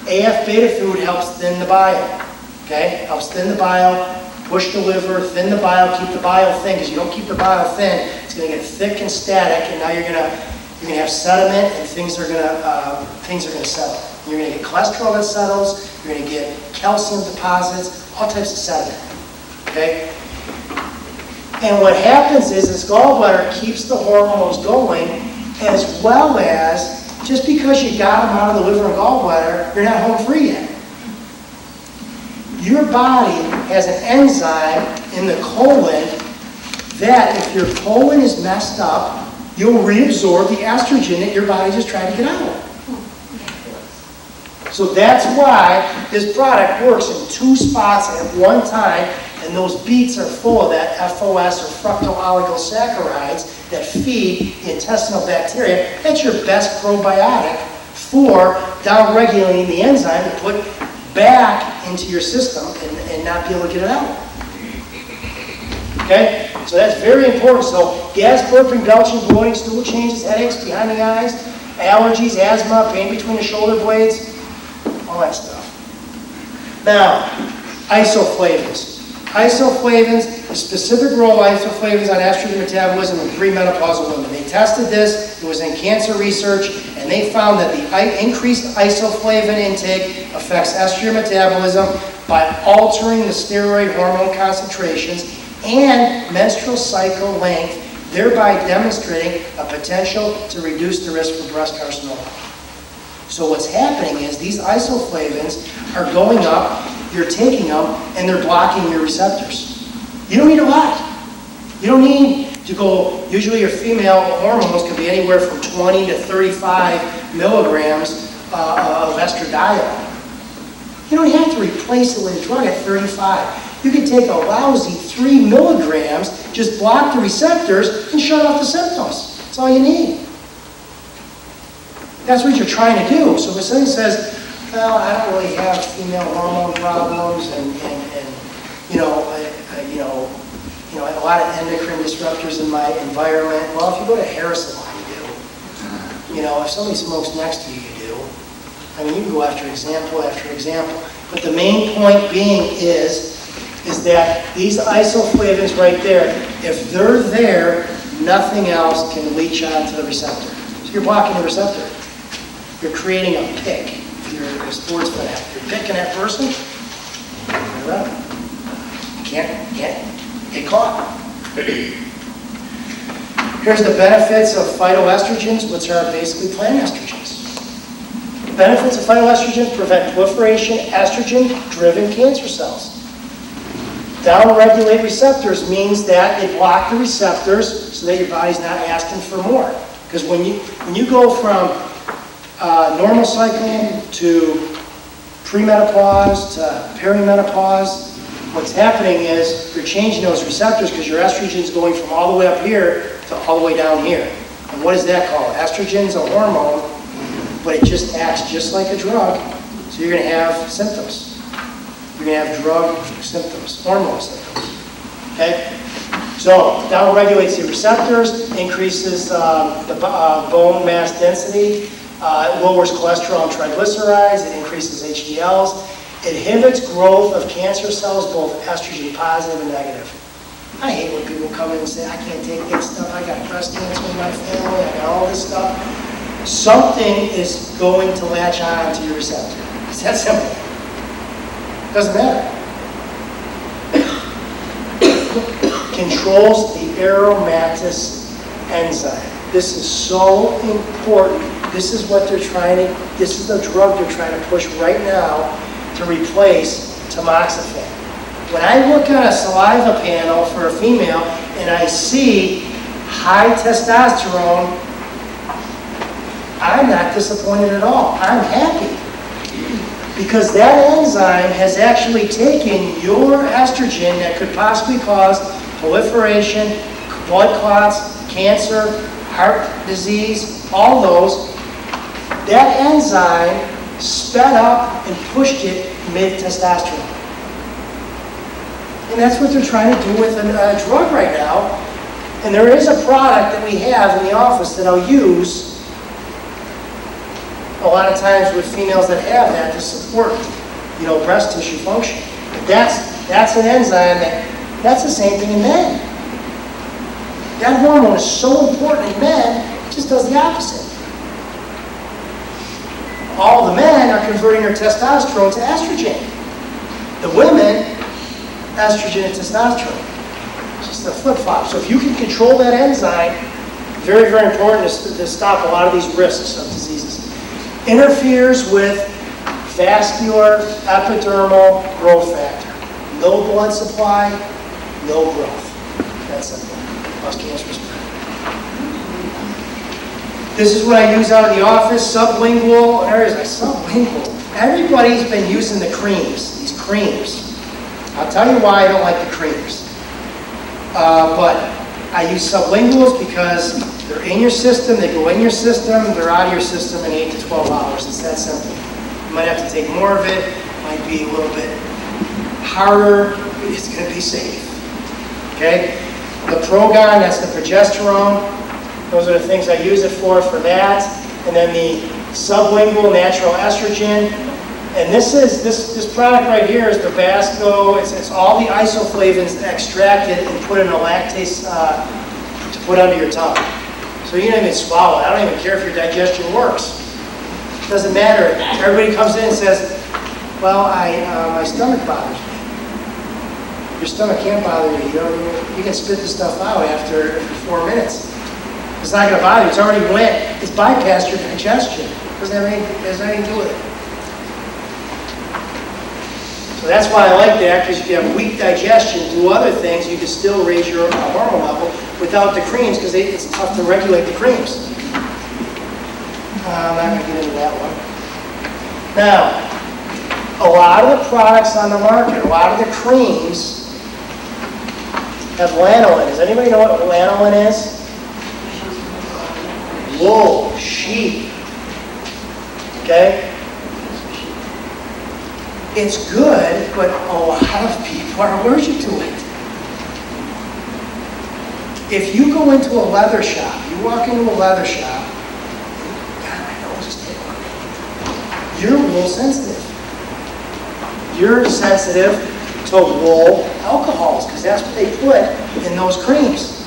AF beta food helps thin the bile. Okay? Helps thin the bile, push the liver, thin the bile, keep the bile thin, because you don't keep the bile thin, it's going to get thick and static, and now you're going to have sediment, and things are going to settle. You're going to get cholesterol that settles, you're going to get calcium deposits, all types of sediment. Okay? And what happens is this gallbladder keeps the hormones going, as well as, just because you got them out of the liver and gallbladder, you're not home free yet. Your body has an enzyme in the colon that, if your colon is messed up, you'll reabsorb the estrogen that your body just tried to get out of. So that's why this product works in two spots at one time, and those beets are full of that FOS or fructooligosaccharides that feed the intestinal bacteria. That's your best probiotic for downregulating the enzyme to put back into your system and not be able to get it out. Okay? So that's very important. So gas, burping, belching, bloating, stool changes, headaches behind the eyes, allergies, asthma, pain between the shoulder blades, all that stuff. Now, isoflavones. Isoflavones, the specific role of isoflavones on estrogen metabolism in premenopausal women. They tested this, it was in cancer research, and they found that the increased isoflavone intake affects estrogen metabolism by altering the steroid hormone concentrations and menstrual cycle length, thereby demonstrating a potential to reduce the risk for breast carcinoma. So what's happening is these isoflavones are going up, you're taking them, and they're blocking your receptors. You don't need a lot. You don't need to go, usually your female hormones can be anywhere from 20 to 35 milligrams of estradiol. You don't have to replace it with a drug at 35. You can take a lousy 3 milligrams, just block the receptors, and shut off the symptoms. That's all you need. That's what you're trying to do. So if somebody says, well, I don't really have female hormone problems, and a lot of endocrine disruptors in my environment. Well, if you go to hair salon, you do. If somebody smokes next to you, you do. I mean, you can go after example after example. But the main point being is that these isoflavones right there, if they're there, nothing else can leach onto the receptor. So you're blocking the receptor. You're creating a pick. If you're a sports fan, you're picking that person, you're up. You can't get caught. Here's the benefits of phytoestrogens, which are basically plant estrogens. The benefits of phytoestrogens prevent proliferation estrogen-driven cancer cells. Downregulate receptors means that they block the receptors so that your body's not asking for more. Because when you go from normal cycle to premenopause to perimenopause, what's happening is you're changing those receptors because your estrogen is going from all the way up here to all the way down here. And what is that called? Estrogen's a hormone, but it just acts just like a drug. So you're going to have symptoms. You're going to have drug symptoms, hormone symptoms. Okay? So down regulates the receptors, increases the bone mass density, It lowers cholesterol and triglycerides. It increases HDLs. It inhibits growth of cancer cells, both estrogen positive and negative. I hate when people come in and say, I can't take this stuff. I got breast cancer in my family. I got all this stuff. Something is going to latch on to your receptor. It's that simple. Doesn't matter. Controls the aromatase enzyme. This is so important. This is what they're trying to, this is the drug they're trying to push right now to replace tamoxifen. When I look at a saliva panel for a female and I see high testosterone, I'm not disappointed at all. I'm happy. Because that enzyme has actually taken your estrogen that could possibly cause proliferation, blood clots, cancer, heart disease, all those. That enzyme sped up and pushed it mid-testosterone. And that's what they're trying to do with a drug right now. And there is a product that we have in the office that I'll use a lot of times with females that have that to support, breast tissue function. But that's an enzyme that's the same thing in men. That hormone is so important in men, it just does the opposite. All the men are converting their testosterone to estrogen. The women, estrogen to testosterone. It's just a flip-flop. So if you can control that enzyme, very, very important to stop a lot of these risks of diseases. Interferes with vascular epidermal growth factor. No blood supply, no growth. That's simple. Cause cancer spread. This is what I use out of the office, sublingual areas. Sublingual. Everybody's been using the creams, these creams. I'll tell you why I don't like the creams. But I use sublinguals because they're in your system, they go in your system, they're out of your system in 8 to 12 hours. It's that simple. You might have to take more of it, might be a little bit harder, but it's going to be safe. Okay? The Progon, that's the progesterone. Those are the things I use it for that. And then the sublingual natural estrogen. And this product right here is the Basco. It's all the isoflavones extracted and put in a lactase to put under your tongue. So you don't even swallow it. I don't even care if your digestion works. It doesn't matter. Everybody comes in and says, well, my stomach bothers me. Your stomach can't bother you. You can spit the stuff out after 4 minutes. It's not going to bother you. It's already went. It's bypassed your digestion. It doesn't have anything to do with it. So that's why I like that, because if you have weak digestion, do other things, you can still raise your hormone level without the creams, because it's tough to regulate the creams. I'm not going to get into that one. Now, a lot of the products on the market, a lot of the creams have lanolin. Does anybody know what lanolin is? Wool, sheep. Okay? It's good, but a lot of people are allergic to it. If you go into a leather shop, you walk into a leather shop, God, my nose is tickling. You're wool sensitive. You're sensitive to wool alcohols, because that's what they put in those creams.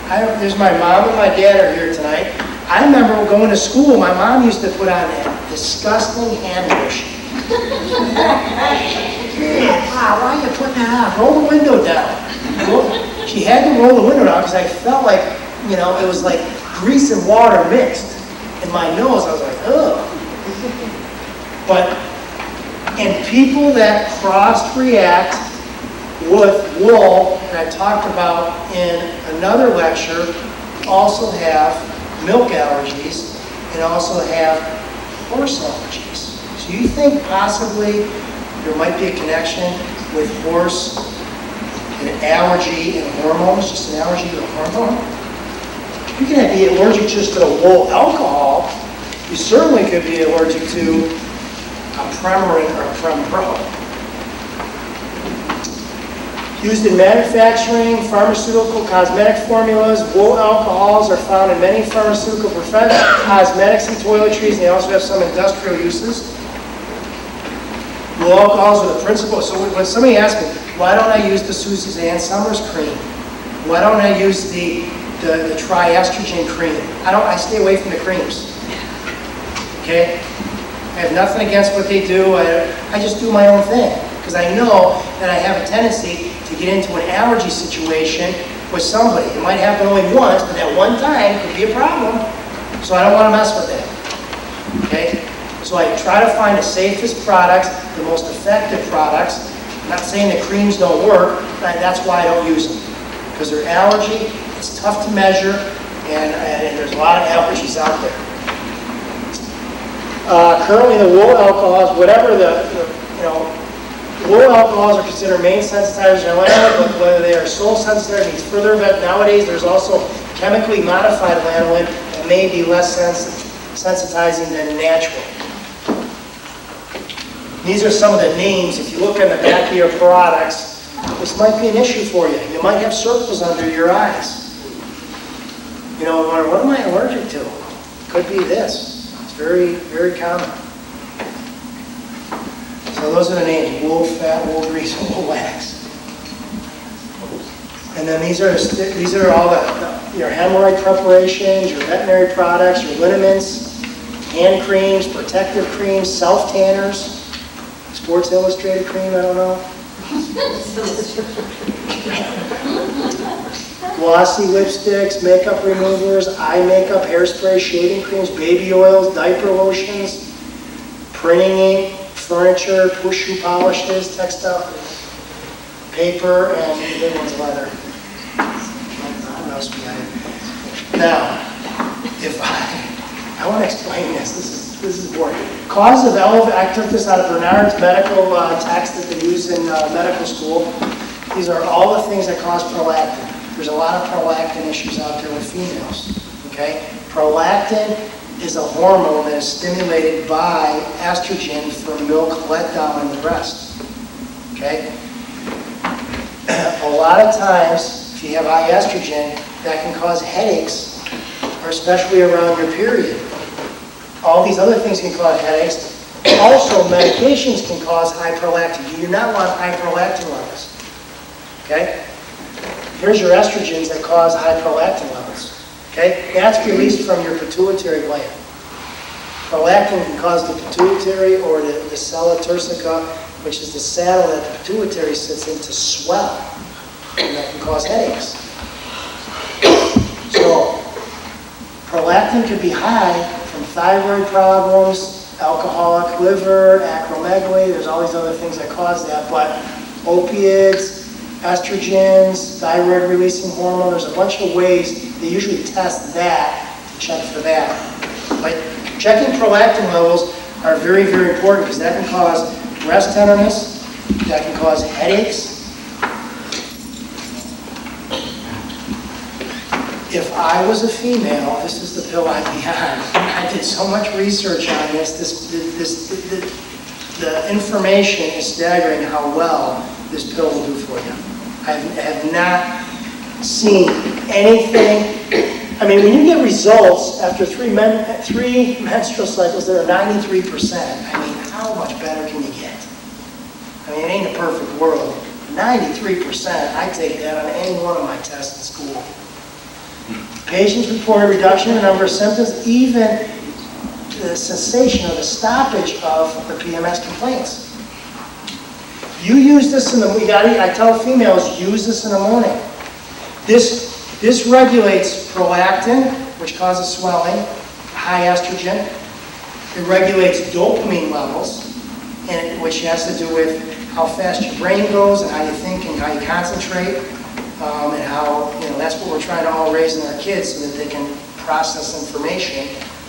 There's my mom and my dad are here tonight. I remember going to school, my mom used to put on that disgusting hand lotion. Wow, why are you putting that on? Roll the window down. She had to roll the window down because I felt like, it was like grease and water mixed in my nose. I was like, ugh. But, and people that cross-react with wool, and I talked about in another lecture, also have milk allergies and also have horse allergies. So you think possibly there might be a connection with horse and allergy and hormones, just an allergy to a hormone? You can be allergic just to the wool alcohol. You certainly could be allergic to a Premarin or a Prempro. Used in manufacturing, pharmaceutical, cosmetic formulas. Wool alcohols are found in many pharmaceutical, cosmetics, and toiletries. They also have some industrial uses. Wool alcohols are the principal. So when somebody asks me, why don't I use the Suzanne Summers cream? Why don't I use the triestrogen cream? I stay away from the creams. Okay? I have nothing against what they do. I just do my own thing. Because I know that I have a tendency to get into an allergy situation with somebody. It might happen only once, but that one time could be a problem. So I don't want to mess with that. Okay? So I try to find the safest products, the most effective products. I'm not saying that creams don't work, but that's why I don't use them. Because they're allergy, it's tough to measure, and there's a lot of allergies out there. Currently the wool alcohols, whatever wool alcohols are considered main sensitizers in lanolin, but whether they are sole sensitizers means further vet. Nowadays there's also chemically modified lanolin that may be less sensitizing than natural. These are some of the names. If you look on the back of your products, this might be an issue for you. You might have circles under your eyes. You know, wonder, what am I allergic to? Could be this. It's very, very common. So those are the names: wool, fat, wool grease, wool wax. And then these are all your hemorrhoid preparations, your veterinary products, your liniments, hand creams, protective creams, self tanners, Sports Illustrated cream. I don't know. Glossy lipsticks, makeup removers, eye makeup, hairspray, shaving creams, baby oils, diaper lotions, printing ink, furniture, push shoe polishes, textile, paper, and the big one's leather. What else we got? Now, if I want to explain this is boring. Cause of I took this out of Bernard's medical text that they use in medical school. These are all the things that cause prolactin. There's a lot of prolactin issues out there with females. Okay, prolactin is a hormone that is stimulated by estrogen from milk letdown in the breast. Okay? A lot of times, if you have high estrogen, that can cause headaches, or especially around your period. All these other things can cause headaches. Also, medications can cause high prolactin. You do not want high prolactin levels. Okay? Here's your estrogens that cause high prolactin levels. Okay? That's released from your pituitary gland. Prolactin can cause the pituitary or the sella turcica, which is the saddle that the pituitary sits in, to swell. And that can cause headaches. So, prolactin could be high from thyroid problems, alcoholic liver, acromegaly. There's all these other things that cause that. But opiates, estrogens, thyroid releasing hormone, there's a bunch of ways they usually test that to check for that. But checking prolactin levels are very, very important because that can cause breast tenderness, that can cause headaches. If I was a female, this is the pill I'd be on. I did so much research on this. The information is staggering how well this pill will do for you. I have not seen anything. I mean, when you get results after three menstrual cycles that are 93%, I mean, how much better can you get? I mean, it ain't a perfect world. 93%, I take that on any one of my tests in school. Patients report a reduction in the number of symptoms, even the cessation or the stoppage of the PMS complaints. You use this in the morning. I tell females, use this in the morning. This regulates prolactin, which causes swelling, high estrogen. It regulates dopamine levels, which has to do with how fast your brain goes and how you think and how you concentrate, and how, that's what we're trying to all raise in our kids so that they can process information.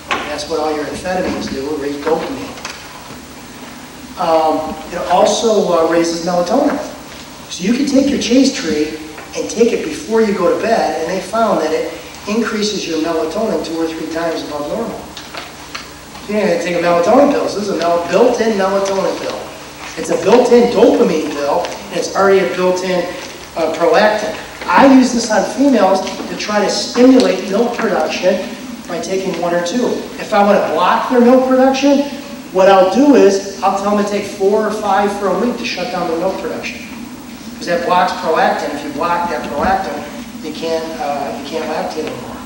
That's what all your amphetamines do, raise dopamine. It also raises melatonin. So you can take your chase tree and take it before you go to bed, and they found that it increases your melatonin 2 or 3 times above normal. You don't have to take a melatonin pill. So this is a built-in melatonin pill. It's a built-in dopamine pill, and it's already a built-in prolactin. I use this on females to try to stimulate milk production by taking 1 or 2. If I want to block their milk production, what I'll do is I'll tell them to take 4 or 5 for a week to shut down the milk production. Because that blocks prolactin. If you block that prolactin, you can't lactate anymore.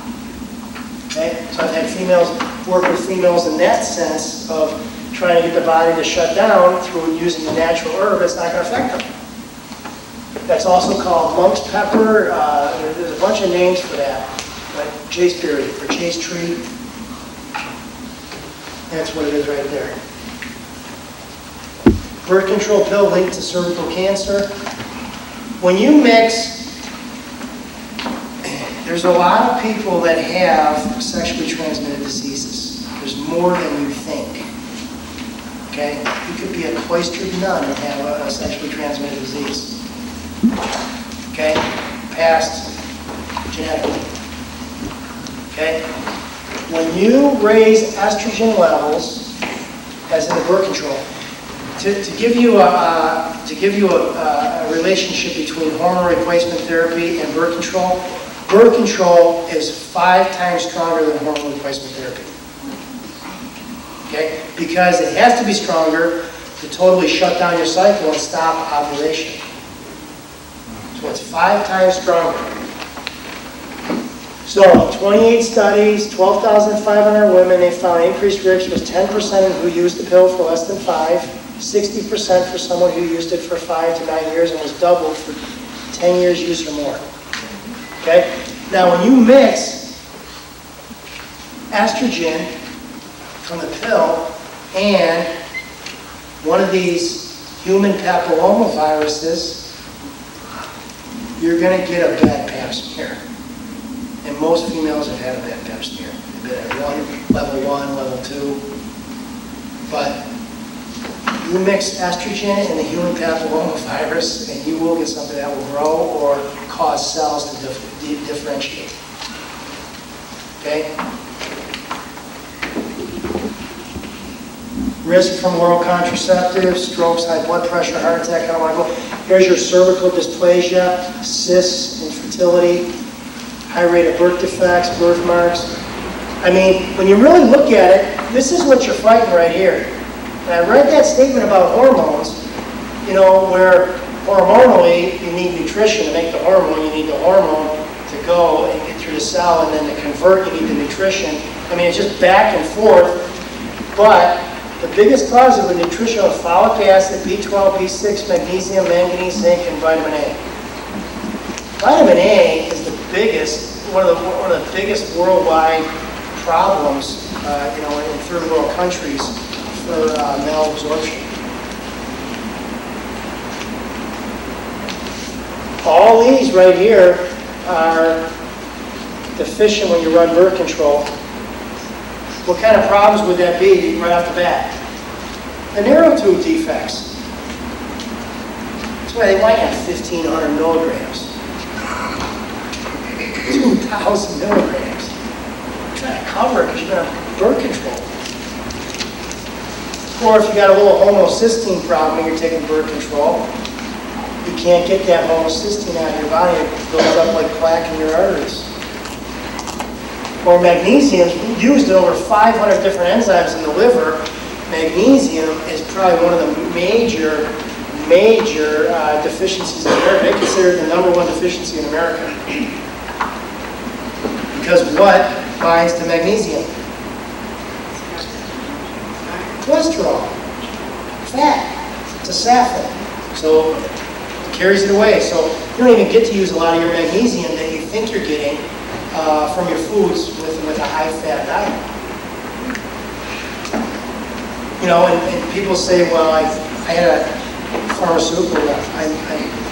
Okay? So I've had females work with females in that sense of trying to get the body to shut down through using the natural herb. It's not going to affect them. That's also called monk's pepper. There's a bunch of names for that. Like chasteberry or chase tree. That's what it is right there. Birth control pill linked to cervical cancer. When you mix, there's a lot of people that have sexually transmitted diseases. There's more than you think. Okay? You could be a cloistered nun and have a sexually transmitted disease. Okay? Passed genetically. Okay? When you raise estrogen levels, as in the birth control, to give you a relationship between hormone replacement therapy and birth control is 5 times stronger than hormone replacement therapy. Okay? Because it has to be stronger to totally shut down your cycle and stop ovulation. So it's 5 times stronger. So 28 studies, 12,500 women, they found increased risk was 10% who used the pill for less than 5, 60% for someone who used it for 5 to 9 years, and was doubled for 10 years use or more. Okay? Now when you mix estrogen from the pill and one of these human papillomaviruses, you're going to get a bad pap smear. And most females have had a bad pap smear. They've been at level 1, level 2. But you mix estrogen and the human papillomavirus, and you will get something that will grow or cause cells to differentiate. Okay? Risk from oral contraceptives, strokes, high blood pressure, heart attack, I don't want to go. Here's your cervical dysplasia, cysts, infertility, high rate of birth defects, birthmarks. I mean, when you really look at it, this is what you're fighting right here. And I read that statement about hormones, you know, where hormonally you need nutrition to make the hormone, you need the hormone to go and get through the cell, and then to convert you need the nutrition. I mean, it's just back and forth, but the biggest cause of the nutrition are folic acid, B12, B6, magnesium, manganese, zinc, and vitamin A. Vitamin A is the biggest, one of the biggest worldwide problems, you know, in third world countries for malabsorption. All these right here are deficient when you run birth control. What kind of problems would that be right off the bat? The narrow tube defects. That's why they want you at 1,500 milligrams. 2,000 milligrams. You're trying to cover it because you're going to have birth control. Or if you got a little homocysteine problem and you're taking birth control, you can't get that homocysteine out of your body. It builds up like plaque in your arteries. Or magnesium, used in over 500 different enzymes in the liver. Magnesium is probably one of the major deficiencies in America. They consider it the #1 deficiency in America. Because what binds to magnesium? Cholesterol, fat. It's a sapling. So it carries it away. So you don't even get to use a lot of your magnesium that you think you're getting from your foods with a high-fat diet. You know, and people say, well, I had a pharmaceutical,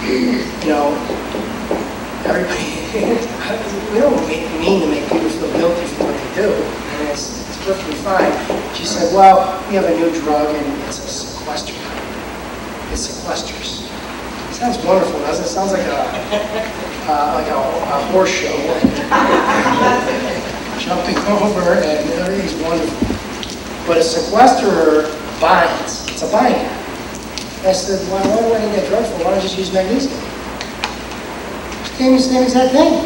you know, everybody, we don't mean to make people feel guilty for what they do, and it's perfectly fine. She said, well, we have a new drug, and it's a sequester. It sequesters. It sounds wonderful, doesn't it? It sounds like a horse show. Jumping over, and everything's wonderful. But a sequesterer binds. It's a binder. I said, why do I need that drug for? Why don't I just use magnesium? Same exact thing.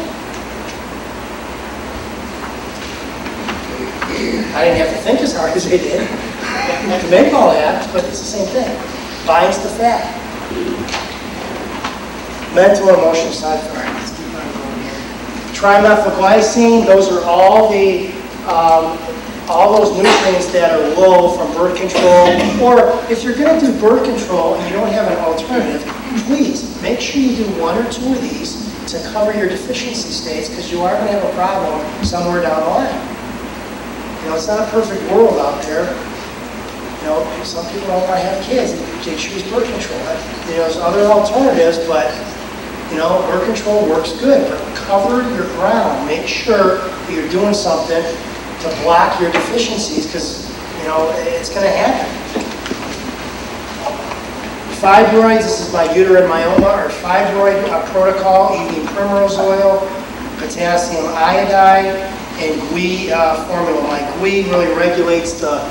I didn't have to think as hard as they did to make all that, but it's the same thing. Binds the fat. Mental and emotional side effects. Let's keep on going here. Trimethylglycine, those are all those nutrients that are low from birth control. Or if you're going to do birth control and you don't have an alternative, please make sure you do 1 or 2 of these to cover your deficiency states, because you are going to have a problem somewhere down the line. You know, it's not a perfect world out there. You know, some people don't want to have kids. They choose birth control. You know, there's other alternatives, but, you know, birth control works good. But cover your ground. Make sure that you're doing something to block your deficiencies, because, you know, it's going to happen. Fibroids, this is my uterine myoma, or fibroid protocol, eating primrose oil, potassium iodide, and GUI formula. My GUI really regulates the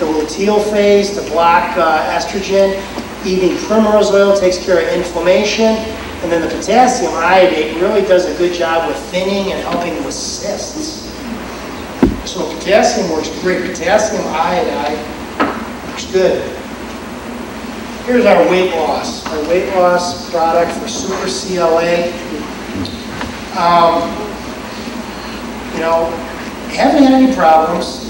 luteal phase to block estrogen. Eating primrose oil takes care of inflammation. And then the potassium iodate really does a good job with thinning and helping with cysts. So potassium works great. Potassium iodide works good. Here's our weight loss. Our weight loss product for Super CLA. You know, haven't had any problems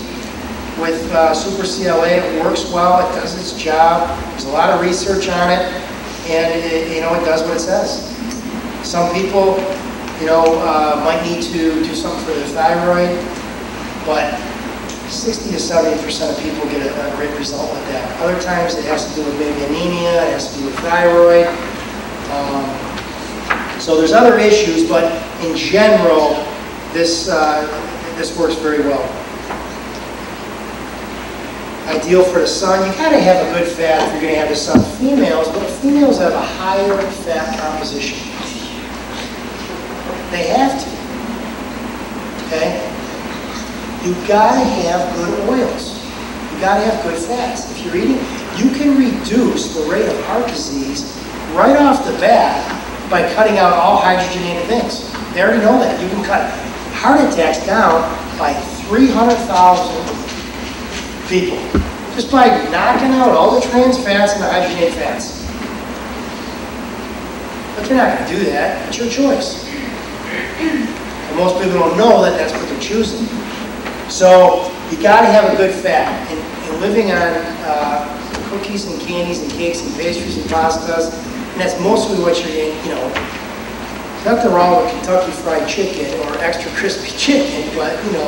with Super CLA. It works well. It does its job. There's a lot of research on it, and it does what it says. Some people, you know, might need to do something for their thyroid, but 60 to 70% of people get a great result with that. Other times it has to do with maybe anemia, it has to do with thyroid. So there's other issues, but in general, this works very well. Ideal for the son. You gotta have a good fat if you're gonna have the son. Females, but females have a higher fat composition. They have to. Okay? You gotta have good oils. You gotta have good fats. If you're eating, you can reduce the rate of heart disease right off the bat by cutting out all hydrogenated things. They already know that. You can cut heart attacks down by 300,000 people just by knocking out all the trans fats and the hydrogenated fats. But they're not going to do that. It's your choice. And most people don't know that that's what they're choosing. So you got to have a good fat. And living on cookies and candies and cakes and pastries and pastas, and that's mostly what you're eating. You know, nothing wrong with Kentucky Fried Chicken or extra crispy chicken, but you know,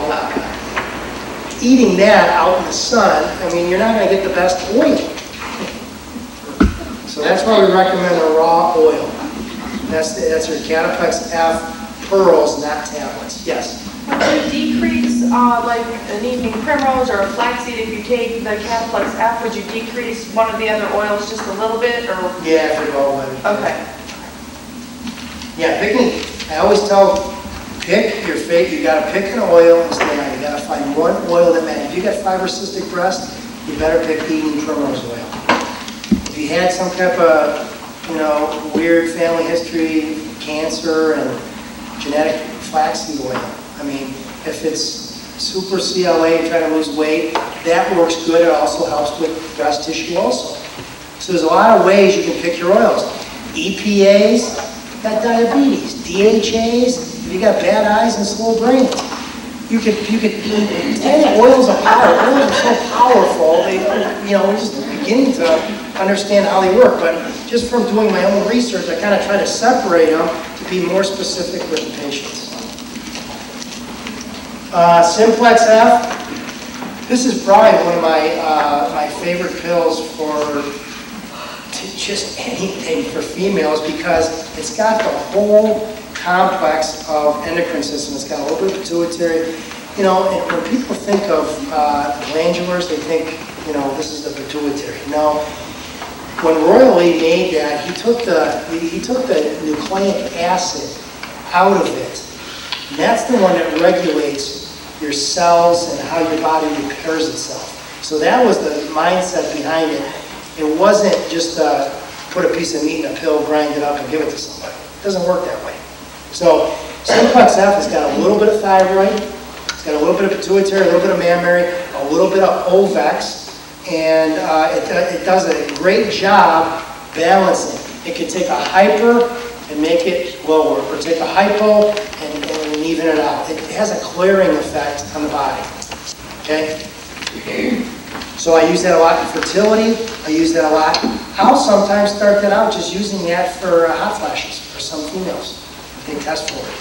eating that out in the sun, I mean, you're not going to get the best oil. So that's why we recommend a raw oil. That's your Cataplex F pearls, not tablets. Yes. Would you decrease, like an evening primrose or a flaxseed, if you take the Cataplex F, would you decrease one of the other oils just a little bit, or? Yeah, if you're all with it. Okay. Yeah, picking, I always tell, pick your fate. You got to pick an oil and stay on. You got to find one oil that matters. If you got fibrocystic breast, you better pick evening primrose oil. If you had some type of, you know, weird family history, cancer and genetic flaxseed oil. I mean, if it's Super CLA, trying to lose weight, that works good. It also helps with breast tissue also. So there's a lot of ways you can pick your oils. EPAs, got diabetes. DHAs, if you got bad eyes and slow brains. You could take oils apart. Oils are so powerful. They, you know, we're just beginning to understand how they work. But just from doing my own research, I kind of try to separate them to be more specific with the patients. Simplex F. This is probably one of my favorite pills for just anything for females, because it's got the whole complex of endocrine system. It's got a little bit of pituitary. You know, and when people think of glandulars, they think, you know, this is the pituitary. No. When Roy Lee made that, he took the nucleic acid out of it. And that's the one that regulates your cells and how your body repairs itself. So that was the mindset behind it. It wasn't just put a piece of meat in a pill, grind it up, and give it to somebody. It doesn't work that way. So Simplex F has got a little bit of thyroid, it's got a little bit of pituitary, a little bit of mammary, a little bit of ovex, and it does a great job balancing. It can take a hyper and make it lower, or take a hypo and even it out. It has a clearing effect on the body, okay? So I use that a lot in fertility, I use that a lot. I'll sometimes start that out just using that for hot flashes for some females. They test for it.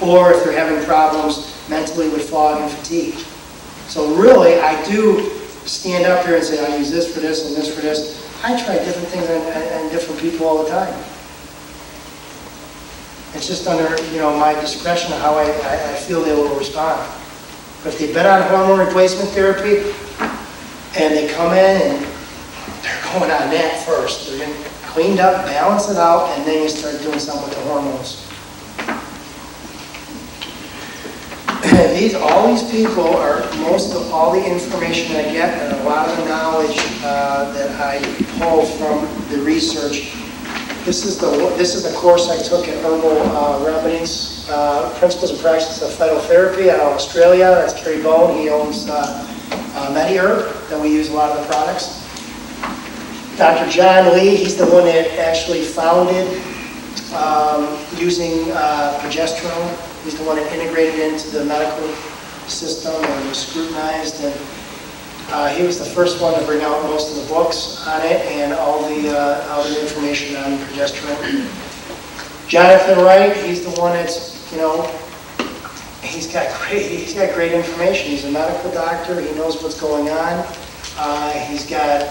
Or if they're having problems mentally with fog and fatigue. So really, I do stand up here and say, I use this for this and this for this. I try different things on different people all the time. It's just under, my discretion of how I feel they will respond. But if they've been on hormone replacement therapy and they come in and they're going on that first, they're getting cleaned up, balance it out, and then you start doing something with the hormones. All these people are, most of all the information I get and a lot of the knowledge that I pull from the research. This is the course I took at Herbal Remedies, Principles and Practices of Phytotherapy out of Australia. That's Kerry Bone. He owns MediHerb, that we use a lot of the products. Dr. John Lee, he's the one that actually founded using progesterone. He's the one that integrated into the medical system and was scrutinized. And he was the first one to bring out most of the books on it and all the information on progesterone. Jonathan Wright, he's the one that's, he's got great information. He's a medical doctor. He knows what's going on. He's got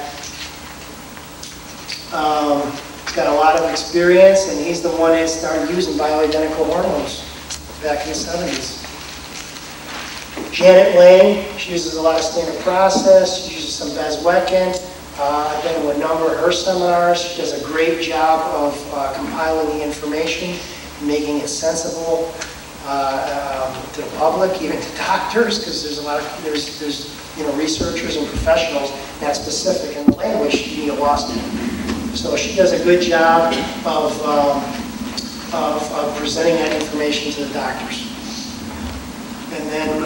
a lot of experience, and he's the one that started using bioidentical hormones back in the 70s. Janet Lane, she uses a lot of standard process. She uses some Bezwecken. I've been to a number of her seminars. She does a great job of compiling the information, making it sensible to the public, even to doctors, because there's a lot of there's researchers and professionals that specific in the language you get lost in. So she does a good job of presenting that information to the doctors. And then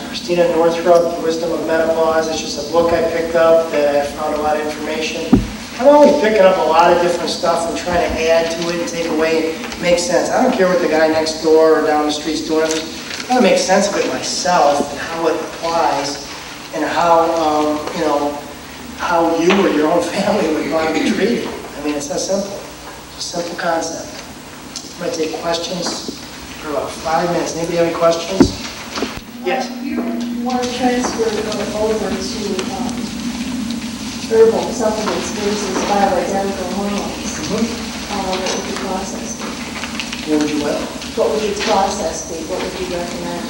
Christina Northrup, Wisdom of Menopause. It's just a book I picked up that I found a lot of information. I'm always picking up a lot of different stuff and trying to add to it and take away and make sense. I don't care what the guy next door or down the street's doing. I want to make sense of it myself and how it applies and how how you or your own family would want to be treated. I mean, it's that simple. It's a simple concept. I'm going to take questions for about 5 minutes. Anybody have any questions? Yes. You want to transfer over to herbal supplements versus bioidentical hormones. What would the process be? What would you will? What would the process be? What would you recommend?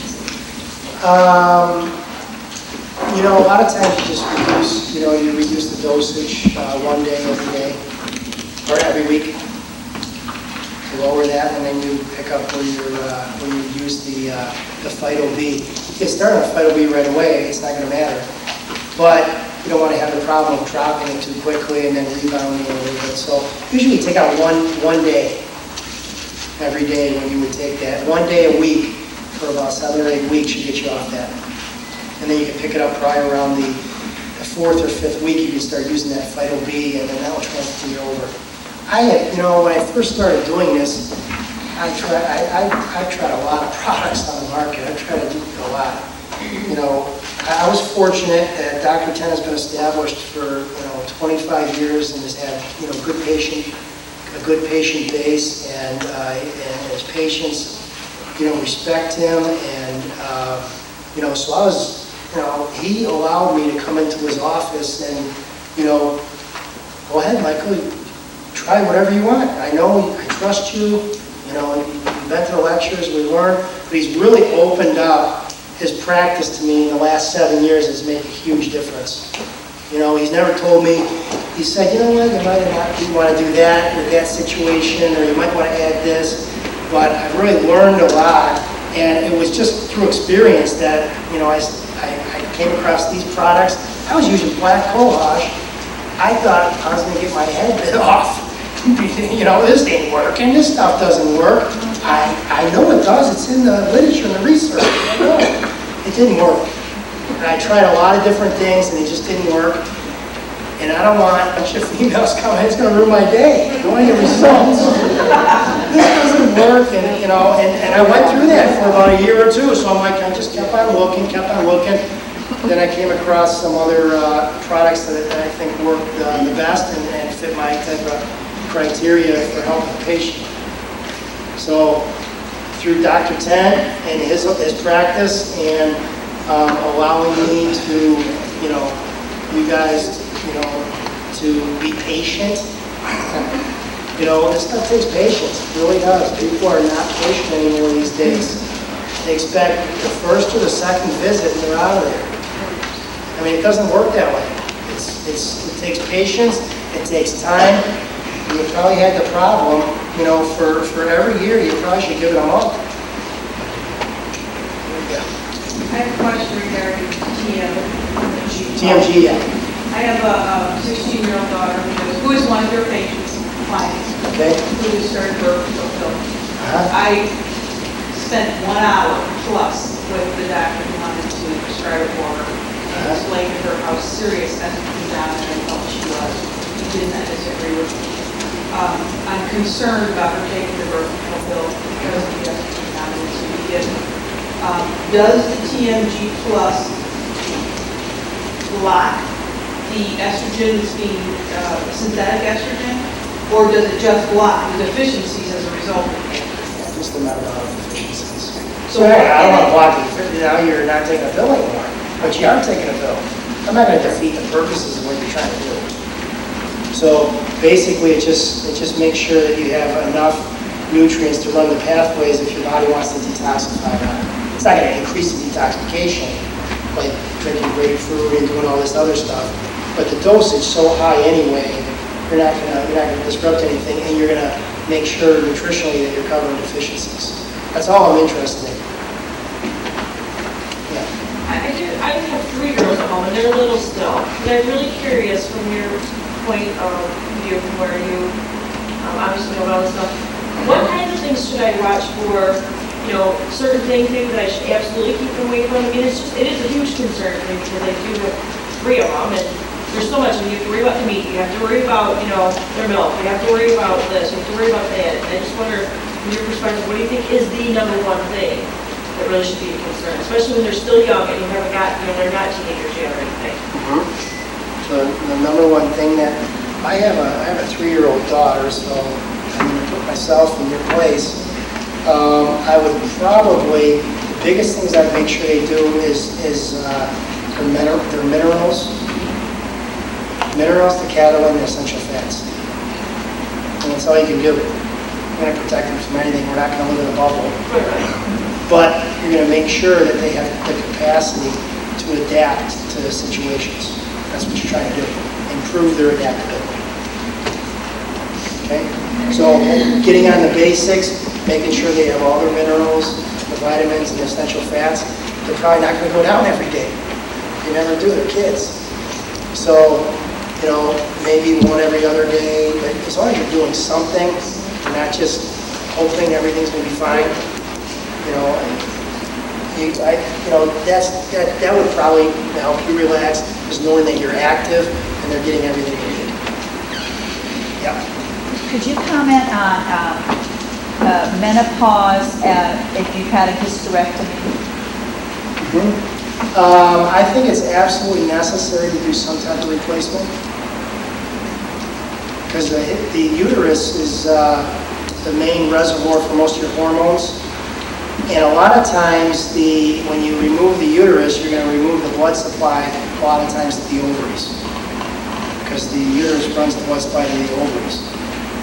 A lot of times you just reduce, you reduce the dosage one day every day, or every week. You lower that, and then you pick up when you use the Phyto B. If you start on Phyto B right away, it's not going to matter. But you don't want to have the problem of dropping it too quickly and then rebounding a little bit. So usually you take out one day every day when you would take that. 1 day a week for about 7 or 8 weeks should get you off that. And then you can pick it up probably around the 4th or 5th week. You can start using that Phyto B, and then that will transfer you over. When I first started doing this, I tried a lot of products on the market. I tried to do a lot. I was fortunate that Dr. Ten has been established for 25 years and has had a good patient base, and his patients respect him, and so I was he allowed me to come into his office and go ahead, Michael, try whatever you want. I know, I trust you. You've been to the lectures, we learned, but he's really opened up his practice to me in the last 7 years. Has made a huge difference. He's never told me, he said, you might not want to do that with that situation, or you might want to add this, but I've really learned a lot, and it was just through experience that, I came across these products. I was using black cohosh. I thought I was going to get my head bit off. This ain't working, this stuff doesn't work. I know it does, it's in the literature and the research, I know. It didn't work. And I tried a lot of different things and it just didn't work. And I don't want a bunch of females coming, it's gonna ruin my day. I want to get results. This doesn't work, and you know, and I went through that for about a year or two, so I'm like, I just kept on looking. Then I came across some other products that I think worked the best and fit my type of criteria for helping the patient. So through Dr. Tent and his practice and allowing me to, you know, you guys, you know, to be patient. You know, this stuff takes patience, it really does. People are not patient anymore these days. They expect the first or the second visit and they're out of there. I mean, it doesn't work that way. It takes patience, it takes time. You probably had the problem, you know, for every year, you probably should give it a month. I have a question regarding TMG. TMG, yeah. I have a 16-year-old daughter who is one of your patients, clients, Okay. who is started birth control. Uh-huh. I spent 1 hour plus with the doctor who wanted to prescribe it for her and explained to her how serious estrogen dominant I felt she was. He did not disagree with me. I'm concerned about her taking the birth control pill because of the estrogen dominance to begin with. Does the TMG Plus block the estrogen that's being synthetic estrogen, or does it just block the deficiencies as a result of it? Yeah, just the metabolic deficiencies. So I don't want to block it. Now you're not taking a pill anymore, but you are taking a pill. I'm not going to defeat the purposes of what you're trying to do. So basically, it just makes sure that you have enough nutrients to run the pathways if your body wants to detoxify that. It's not going to increase the detoxification, like drinking grapefruit and doing all this other stuff. But the dosage so high anyway, you're not gonna disrupt anything, and you're gonna make sure nutritionally that you're covering deficiencies. That's all I'm interested in. Yeah. I have 3 girls at home, and they're little still. And I'm really curious from your point of view, from where you obviously know about all this stuff, what kinds of things should I watch for? You know, certain things maybe that I should absolutely keep them away from. I mean, it is a huge concern for me because I do have 3 of them, and there's so much. I mean, you have to worry about the meat, you have to worry about, you know, their milk, you have to worry about this, you have to worry about that. And I just wonder, from your perspective, what do you think is the #1 thing that really should be a concern, especially when they're still young and you haven't got, you know, they're not teenagers yet or anything. So the #1 thing that I have a 3-year-old daughter, so I'm going to put myself in your place. I would probably, the biggest things I'd make sure they do is their minerals, the catalin, and essential fats. And that's all you can do. You're going to protect them from anything. We're not going to live in a bubble. But you're going to make sure that they have the capacity to adapt to the situations. That's what you're trying to do. Improve their adaptability. Okay? So getting on the basics, making sure they have all their minerals, the vitamins, and the essential fats. They're probably not going to go down every day. They never do, they're kids. So, you know, maybe 1 every other day, but as long as you're doing something, and not just hoping everything's going to be fine, you know, that would probably help you relax, is knowing that you're active and they're getting everything they need. Yeah. Could you comment on menopause if you've had a hysterectomy? I think it's absolutely necessary to do some type of replacement because the uterus is the main reservoir for most of your hormones. And a lot of times, when you remove the uterus, you're going to remove the blood supply a lot of times to the ovaries because the uterus runs the blood supply to the ovaries.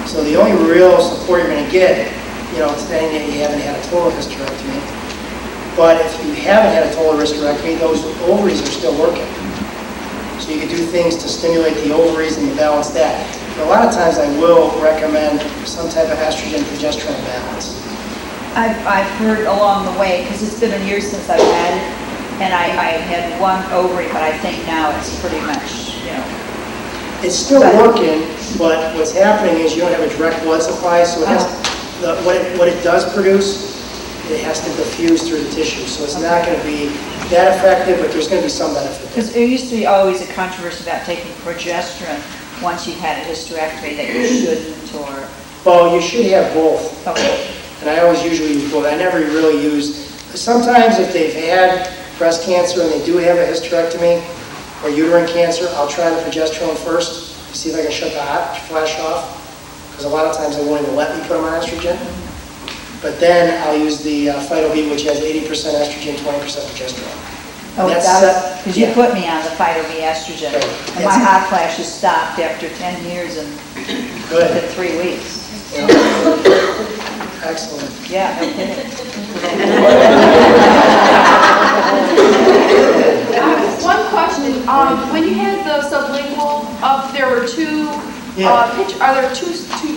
So the only real support you're going to get, you know, saying that you haven't had a total hysterectomy, but if you haven't had a total hysterectomy, those ovaries are still working. So you can do things to stimulate the ovaries and to balance that. But a lot of times I will recommend some type of estrogen-progesterone balance. I've heard along the way, because it's been a year since I've had it, and I had 1 ovary, but I think now it's pretty much, you know. It's still working, but what's happening is you don't have a direct blood supply, so it has, what it does produce, it has to diffuse through the tissue, so it's not going to be that effective, but there's going to be some benefit. Because there used to be always a controversy about taking progesterone once you've had a hysterectomy, that you shouldn't, or... Well, you should have both, Okay. and I always usually use both. I never really use, sometimes if they've had breast cancer and they do have a hysterectomy or uterine cancer, I'll try the progesterone first, see if I can shut the hot flash off, because a lot of times they won't even let me put them on estrogen. But then I'll use the Phyto B, which has 80% estrogen, 20% progesterone. Oh, it That's does? Because you yeah. put me on the Phyto B estrogen. Right. And my hot flashes stopped after 10 years and Good. within 3 weeks. Excellent. Yeah, no kidding. One question, when you had the sublingual up, there were two, Yeah. are there two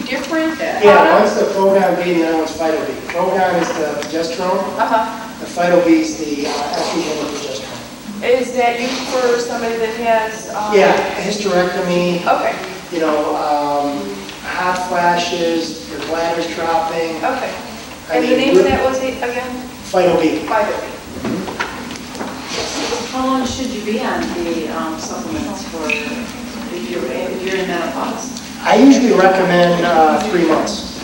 different Yeah, products? one's the Progon B and the other one's Phyto B. Progon is the progesterone, Uh-huh. the Phyto B is the estrogen and progesterone. Is that used for somebody that has? Yeah, hysterectomy, Okay, you know, hot flashes, your bladder's dropping. okay. I And the mean, name of that was it again? Phyto B. Phyto B. How long should you be on the supplements for, if you're in menopause? I usually recommend 3 months.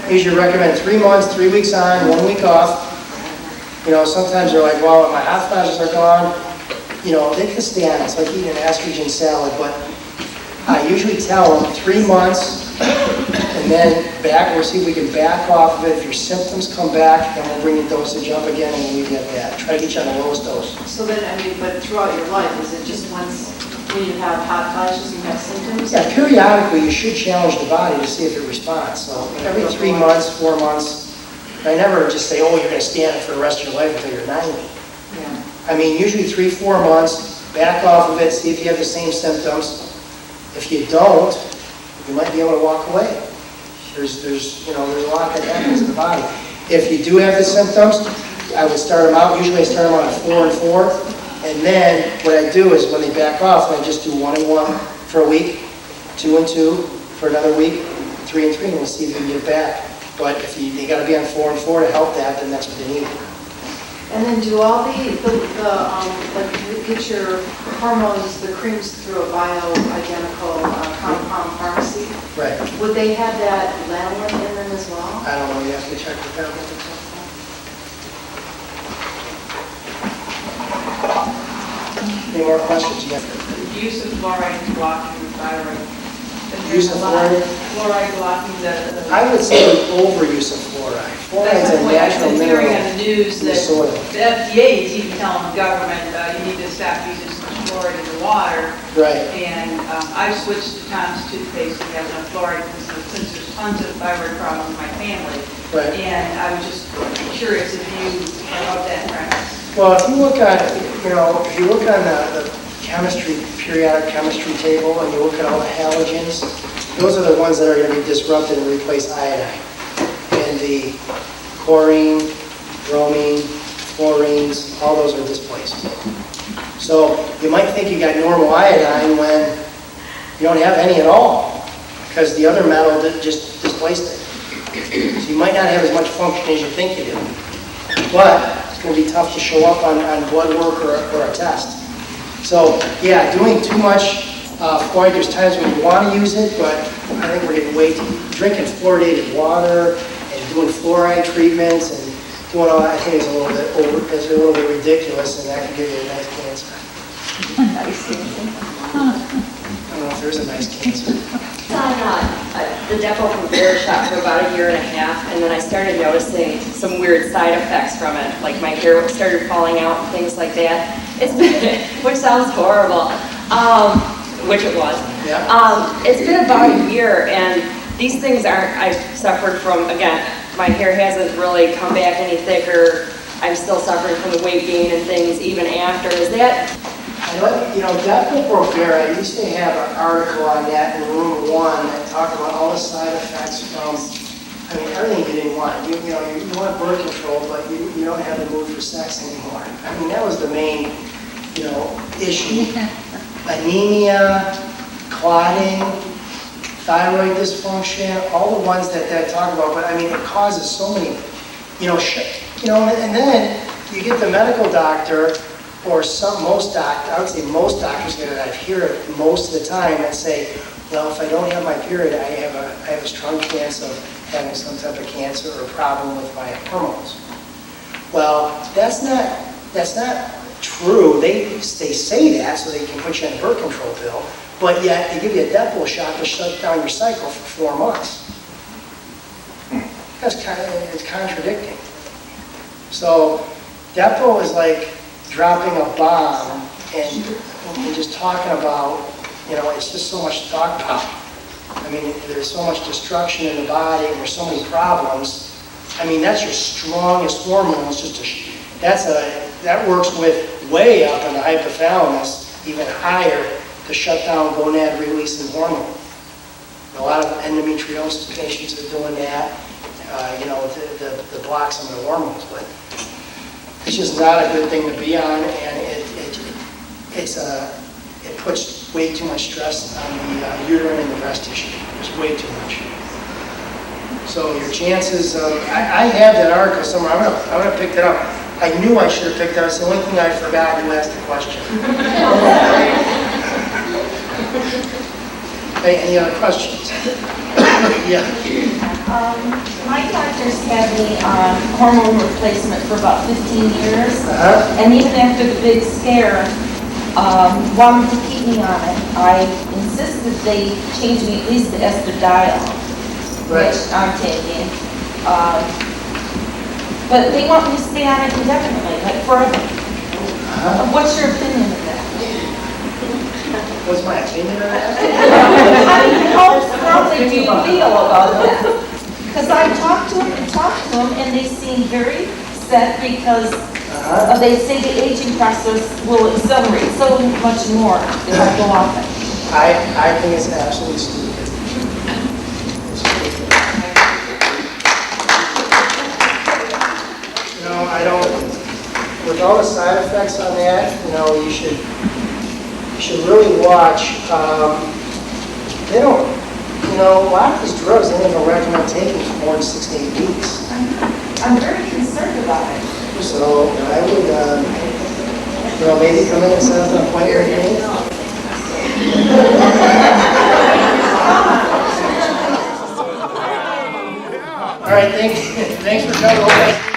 I usually recommend 3 months, 3 weeks on, 1 week off. You know, sometimes they're like, well, my hot flashes are gone. You know, they can stay on. It's like eating an estrogen salad, but I usually tell them 3 months, and then we'll see if we can back off of it. If your symptoms come back, then we'll bring the dosage up again and we'll leave you at that. Try to get you on the lowest dose. So then, I mean, but throughout your life, is it just once when you have hot flashes, you have symptoms? Yeah, periodically, you should challenge the body to see if it responds. So every 3 months, 4 months, I never just say, oh, you're going to stay on it for the rest of your life until you're 90. Yeah. I mean, usually 3-4 months, back off of it, see if you have the same symptoms. If you don't, you might be able to walk away. There's a lot that happens in the body. If you do have the symptoms, I would start them out. Usually I start them out at 4 and 4. And then what I do is when they back off, I just do 1 and 1 for a week, 2 and 2 for another week, 3 and 3, and we'll see if we can get it back. But if they got to be on 4 and 4 to help that, then that's what they need. And then do all like you get your hormones, the creams through a bioidentical compound pharmacy? Right. Would they have that lanolin in them as well? I don't know, you have to check with them. Any more questions? Yeah. The use of fluoride is blocking the thyroid. Use of fluoride? Fluoride blocking the... I would say overuse of fluoride. Fluoride's a natural I've been hearing on mineral the news in the that soil. the FDA is even telling the government, you need to stop using so much fluoride in the water. Right. And I've switched to Tom's toothpaste that has no fluoride since there's tons of thyroid problems in my family. Right. And I was just curious if you are of that premise. Well, if you look on the chemistry, periodic chemistry table, and you look at all the halogens, those are the ones that are going to be disrupted and replace iodine. And the chlorine, bromine, fluorines, all those are displaced. So you might think you got normal iodine when you don't have any at all, because the other metal just displaced it. So you might not have as much function as you think you do. But it's going to be tough to show up on blood work or a test. So, yeah, doing too much fluoride, there's times when you want to use it, but I think we're getting way too, drinking fluoridated water and doing fluoride treatments and doing all that, I think it's a little bit ridiculous, and that can give you a nice cancer. I don't know if there's a nice cancer. I was on the depot from Bear Shop for about 1.5 years, and then I started noticing some weird side effects from it, like my hair started falling out and things like that. It's been, which sounds horrible, which it was. Yeah. It's been about 1 year, and these things aren't, I've suffered from, again, my hair hasn't really come back any thicker. I'm still suffering from the weight gain and things even after. Is that... Depo-provera, I used to have an article on that in room 1 that talked about all the side effects from, everything you didn't want. You want birth control, but you don't have the mood for sex anymore. That was the main, issue. Anemia, clotting, thyroid dysfunction, all the ones that talk about, but I mean, it causes so many, and then you get the medical doctor or most doctors, I would say most doctors that I hear it most of the time that say, well, if I don't have my period, I have a strong chance of having some type of cancer or problem with my hormones. Well, that's not true. They say that so they can put you on a birth control pill, but yet they give you a Depo shot to shut down your cycle for 4 months. It's contradicting. So Depo is like dropping a bomb and just talking about, it's just so much to talk about. I mean, there's so much destruction in the body and there's so many problems. I mean, that's your strongest hormone. It's just that works with way up in the hypothalamus, even higher, to shut down gonad releasing hormone. A lot of endometriosis patients are doing that, to block some of the hormones, but it's just not a good thing to be on, and it puts way too much stress on the uterine and the breast tissue. It's way too much. So your chances of, I have that article somewhere, I'm gonna pick that up. I knew I should have picked that up. It's the only thing I forgot to ask the question. Hey, any other questions? Yeah. My doctor's had me on hormone replacement for about 15 years. And even after the big scare, wanted to keep me on it. I insisted they change me at least to estradiol, Right. which I'm taking. But they want me to stay on it indefinitely, like forever. What's your opinion of that? What's my opinion on that? I mean, how strongly do you feel about that? Because I talked to them, and they seem very set because they say the aging process will accelerate so much more if I go off it. I think it's absolutely stupid. I don't, with all the side effects on that, you should really watch. They don't, a lot of these drugs, they don't even recommend taking for more than 6 to 8 weeks. I'm very concerned about it. So I would, maybe come in and set up an appointment with me. All right, thanks for coming over.